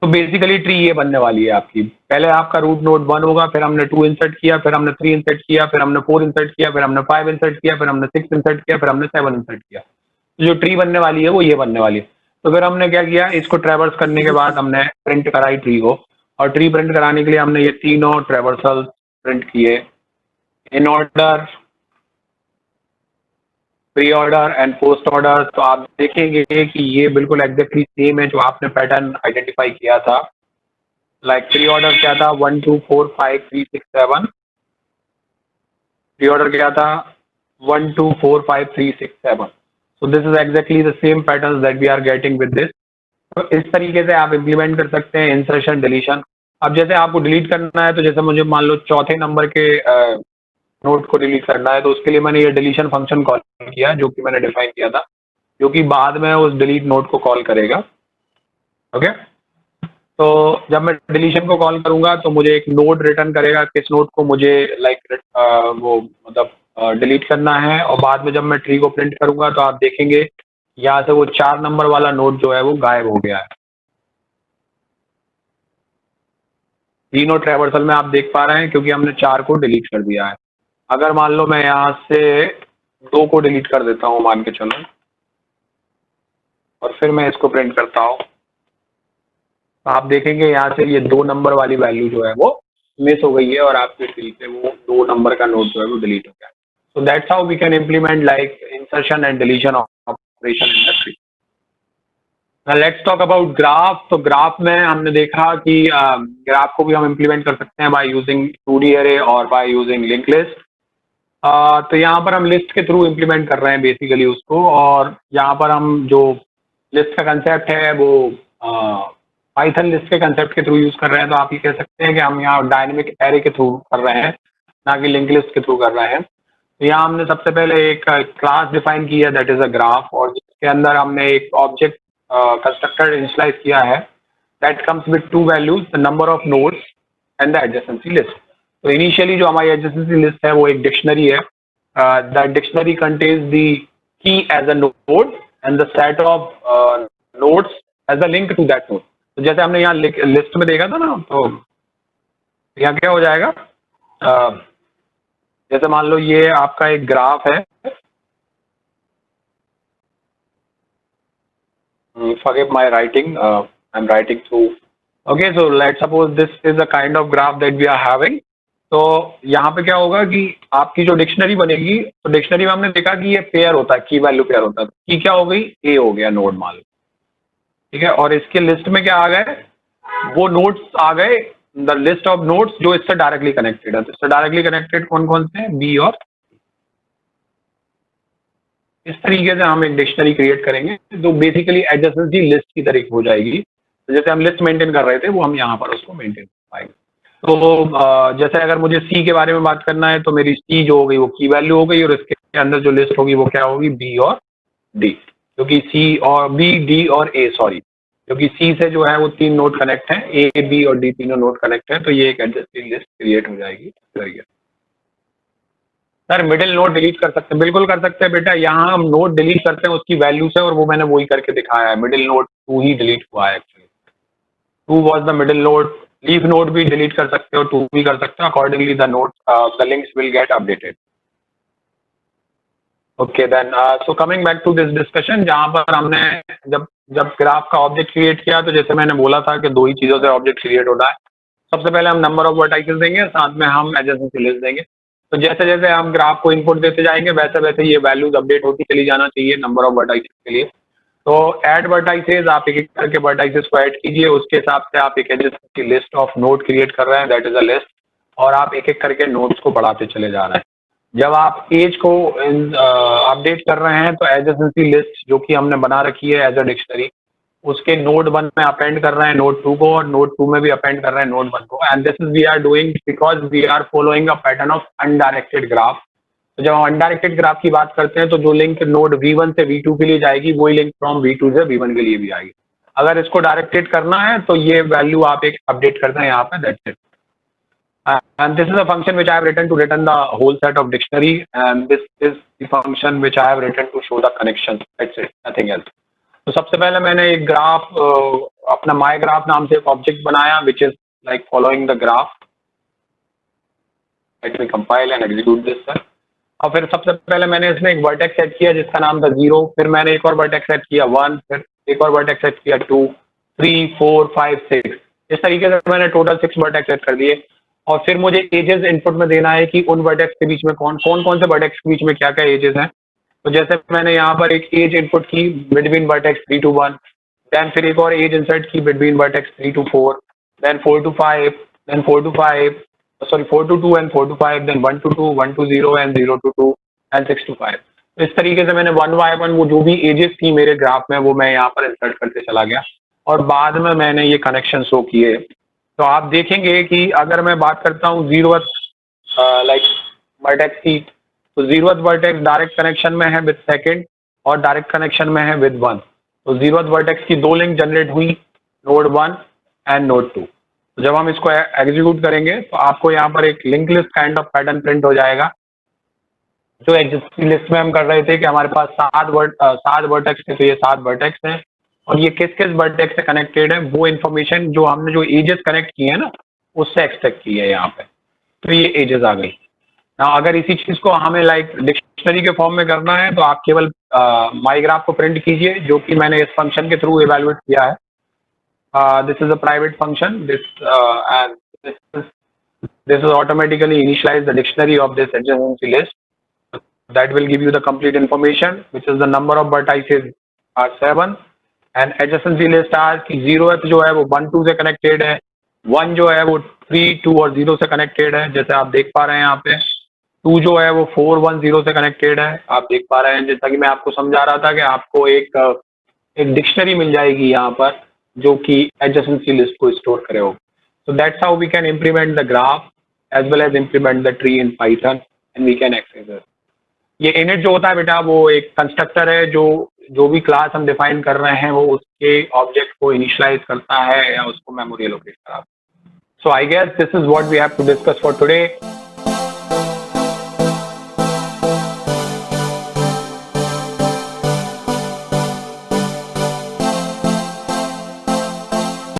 तो बेसिकली ट्री ये बनने वाली है आपकी। पहले आपका रूट नोड 1 होगा, फिर हमने 2 इंसर्ट किया, फिर हमने 3 इंसर्ट किया, फिर हमने 4 इंसर्ट किया, फिर हमने 5 इंसर्ट किया, फिर हमने 6 इंसर्ट किया, फिर हमने 7 इंसर्ट किया। तो जो ट्री बनने वाली है वो ये बनने वाली है। तो फिर हमने क्या किया, इसको ट्रैवर्स करने के बाद हमने प्रिंट कराई ट्री को। और ट्री प्रिंट कराने के लिए हमने ये तीनों ट्रैवर्सल प्रिंट किए, in order, pre order and post order. तो आप देखेंगे कि ये बिल्कुल एग्जैक्टली सेम है जो आपने पैटर्न आइडेंटिफाई किया था। लाइक प्री ऑर्डर क्या था, 1 2 4 5 3 6 7 प्री ऑर्डर क्या था 1 2 4 5 3 6 7. So this is exactly the same patterns that we are getting with this. तो इस तरीके से आप इम्प्लीमेंट कर सकते हैं इंसर्शन डिलीशन. अब जैसे आपको डिलीट करना है तो जैसे मुझे मान लो चौथे नंबर के नोट को डिलीट करना है तो उसके लिए मैंने ये डिलीशन फंक्शन कॉल किया जो कि मैंने डिफाइन किया था, जो कि बाद में उस डिलीट नोट को कॉल करेगा. ओके, तो जब मैं डिलीशन को कॉल करूंगा तो मुझे एक नोट रिटर्न करेगा किस नोट को मुझे वो मतलब डिलीट करना है. और बाद में जब मैं ट्री को प्रिंट करूंगा तो आप देखेंगे यहाँ से वो 4 नंबर वाला नोट जो है वो गायब हो गया है. ट्री नोट ट्रैवर्सल में आप देख पा रहे हैं क्योंकि हमने 4 को डिलीट कर दिया है. अगर मान लो मैं यहाँ से 2 को डिलीट कर देता हूँ मान के चलो, और फिर मैं इसको प्रिंट करता हूँ, आप देखेंगे यहाँ से ये 2 नंबर वाली वैल्यू जो है वो मिस हो गई है और आपके ट्री से वो 2 नंबर का नोट जो है वो डिलीट हो गया. So that's how we can implement like insertion and deletion operation in the tree. Let's talk about graph. तो ग्राफ में हमने देखा कि ग्राफ को भी हम इम्प्लीमेंट कर सकते हैं बाय यूजिंग 2D array और बाय यूजिंग लिंक लिस्ट. तो यहाँ पर हम लिस्ट के थ्रू इम्प्लीमेंट कर रहे हैं बेसिकली उसको, और यहाँ पर हम जो लिस्ट का कंसेप्ट है वो पाइथन लिस्ट के कंसेप्ट के थ्रू यूज कर रहे हैं. तो आप ये कह सकते हैं कि हम यहाँ डायनेमिक एरे के थ्रू कर रहे हैं, ना कि लिंक लिस्ट के थ्रू कर रहे हैं. तो यहाँ हमने सबसे पहले एक क्लास डिफाइन किया दैट इज अ ग्राफ, और जिसके अंदर हमने एक ऑब्जेक्ट कंस्ट्रक्टर इनिशियलाइज किया है that comes with 2 values, the number of nodes and the adjacency list. तो इनिशियली जो हमारी एडजेसेंसी लिस्ट है वो एक डिक्शनरी है. The dictionary contains the key as a node and the set of nodes as a link to that node. तो जैसे हमने यहाँ लिस्ट में देखा था ना, तो यहाँ क्या हो जाएगा, जैसे मान लो ये आपका एक ग्राफ है. Forgive my writing, I'm writing through. Okay, so let's suppose this is a kind of graph that we are having. तो यहाँ पे क्या होगा कि आपकी जो डिक्शनरी बनेगी, तो डिक्शनरी में हमने देखा कि ये पेयर होता है, की वैल्यू पेयर होता है. की क्या हो गई, ए हो गया नोड मान लो, ठीक है. और इसके लिस्ट में क्या आ गए, वो नोड्स आ गए, द लिस्ट ऑफ नोड्स जो इससे डायरेक्टली कनेक्टेड है. तो इससे डायरेक्टली कनेक्टेड कौन कौन से हैं, बी और. इस तरीके से हम एक डिक्शनरी क्रिएट करेंगे जो बेसिकली एडजेसेंसी लिस्ट की तरह हो जाएगी. तो जैसे हम लिस्ट मेंटेन कर रहे थे वो हम यहाँ पर उसको मेंटेन कर पाएंगे. तो जैसे अगर मुझे सी के बारे में बात करना है तो मेरी सी जो हो गई वो की वैल्यू हो गई, और इसके अंदर जो लिस्ट होगी वो क्या होगी, बी और डी. क्योंकि सी और बी, डी और ए, सॉरी, क्योंकि सी से जो है वो 3 नोड कनेक्ट हैं, ए, बी और डी तीनों नोड कनेक्ट हैं. तो ये एक एडजेसेंसी लिस्ट क्रिएट हो जाएगी. सर मिडिल नोड डिलीट कर सकते हैं, बिल्कुल कर सकते हैं बेटा. यहाँ हम नोड डिलीट करते हैं उसकी वैल्यू से, और वो मैंने वही करके दिखाया है. मिडिल नोड 2 ही डिलीट हुआ है actually. 2 was the middle node. Leaf node भी डिलीट कर सकते हो, 2 भी कर सकते हो. Accordingly the node the links will get updated. Okay then, so coming back to this discussion, जहाँ पर हमने जब ग्राफ का ऑब्जेक्ट क्रिएट किया तो जैसे मैंने बोला था कि 2 ही चीजों से ऑब्जेक्ट क्रिएट होता है. सबसे पहले हम नंबर ऑफ वर्टाइसेस देंगे, साथ में हम एडजेसेंसी लिस्ट देंगे. तो जैसे जैसे हम ग्राफ को इनपुट देते जाएंगे वैसे वैसे ये वैल्यूज अपडेट होती चली जाना चाहिए नंबर ऑफ वर्टाइसेस के लिए. तो ऐड वर्टाइसेस, आप एक एक करके वर्टाइसेस को ऐड कीजिए. उसके हिसाब से आप एक adjacency list of node create कर रहे हैं, दैट इज अ लिस्ट. और आप एक एक करके नोड्स को बढ़ाते चले जा रहे हैं. जब आप एज को अपडेट कर रहे हैं तो एडजेसेंसी लिस्ट जो कि हमने बना रखी है एज अ डिक्शनरी, उसके नोड 1 में अपेंड कर रहे हैं नोड 2 को, और नोड 2 में भी अपेंड कर रहे हैं नोड 1 को. And this is we are doing because we are following a pattern of undirected graph. तो जब हम अनडायरेक्टेड ग्राफ की बात करते हैं तो जो लिंक नोड V1 से V2 के लिए जाएगी वही लिंक फ्रॉम V2 से V1 के लिए भी आएगी. अगर इसको डायरेक्टेड करना है तो ये वैल्यू आप एक अपडेट करते हैं यहाँ पे, that's it. And this is a function which I have written to return the whole set of dictionary, and this is the function which I have written to show the connections. That's it, nothing else. तो सबसे पहले मैंने एक graph अपना माई graph नाम से एक object बनाया which is like following the graph. Let me compile and execute this sir. और फिर सबसे पहले मैंने इसमें एक वर्टेक्स सेट किया जिसका नाम था 0. फिर मैंने एक और वर्टेक्स सेट किया 1, फिर एक और वर्टेक्स सेट किया 2, 3, 4, 5, 6. इस तरीके से मैंने टोटल 6 वर्टेक्स सेट कर दिए. और फिर मुझे एजेस इनपुट में देना है कि उन वर्टेक्स के बीच में कौन से वर्टेक्स के बीच में क्या क्या एजेस हैं. तो जैसे मैंने यहाँ पर एक एज इनपुट की बिटवीन वर्टेक्स 3 to 1, देन फिर एक और एज इंसर्ट की between vertex 3 to 4, then 4 to 5, then 4 to 5. sorry 4 to 2 and 4 to 5, then 1 to 2, 1 to 0 and 0 to 2 and 6 to 5. तो इस तरीके से मैंने 1 by 1 वो जो भी एजेस थी मेरे ग्राफ में वो मैं यहाँ पर इंसर्ट करते चला गया और बाद में मैंने ये कनेक्शन शो किए। तो आप देखेंगे कि अगर मैं बात करता हूँ जीरोथ लाइक वर्टेक्स की, तो जीरोथ वर्टेक्स डायरेक्ट कनेक्शन में है विद सेकंड और डायरेक्ट कनेक्शन में है विद 1। तो जीरोथ वर्टेक्स की 2 लिंक जनरेट हुई, नोड 1 एंड नोड 2। तो जब हम इसको एग्जीक्यूट करेंगे तो आपको यहाँ पर एक link list kind of pattern print हो जाएगा। जो एग्जिस्टिंग लिस्ट में हम कर रहे थे कि हमारे पास 7 वर्टेक्स थे, तो ये 7 वर्टेक्स हैं और ये किस किस वर्टेक्स से कनेक्टेड है वो इन्फॉर्मेशन जो हमने जो एजेस कनेक्ट किए हैं ना उससे एक्सट्रैक्ट की है यहाँ पे। तो ये एजेस आ गई ना। अगर इसी चीज को हमें लाइक डिक्शनरी के फॉर्म में करना है तो आप केवल माईग्राफ को प्रिंट कीजिए, जो कि मैंने इस फंक्शन के थ्रू इवेलुएट किया है। This is a private function. This will automatically initialize the dictionary of this adjacency list. That will give you the complete information, which is the number of vertices are 7 and adjacency list are कि 0th जो है वो 1 2 से connected है, 1 जो है वो 3 2 और 0 से connected है, जैसे आप देख पा रहे हैं यहाँ पे। 2 जो है वो 4 1 0 से connected है, आप देख पा रहे हैं। जैसा कि मैं आपको समझा रहा था कि आपको एक डिक्शनरी मिल जाएगी यहाँ पर जो कि adjacency list को स्टोर करे हो। So that's how we can implement the graph as well as implement the tree in Python and we can access it. ये इनिट जो होता है बेटा वो एक कंस्ट्रक्टर है जो भी क्लास हम डिफाइन कर रहे हैं वो उसके ऑब्जेक्ट को इनिशियलाइज करता है या उसको मेमोरी एलोकेट कराता है। So I guess this is what we have to discuss for today.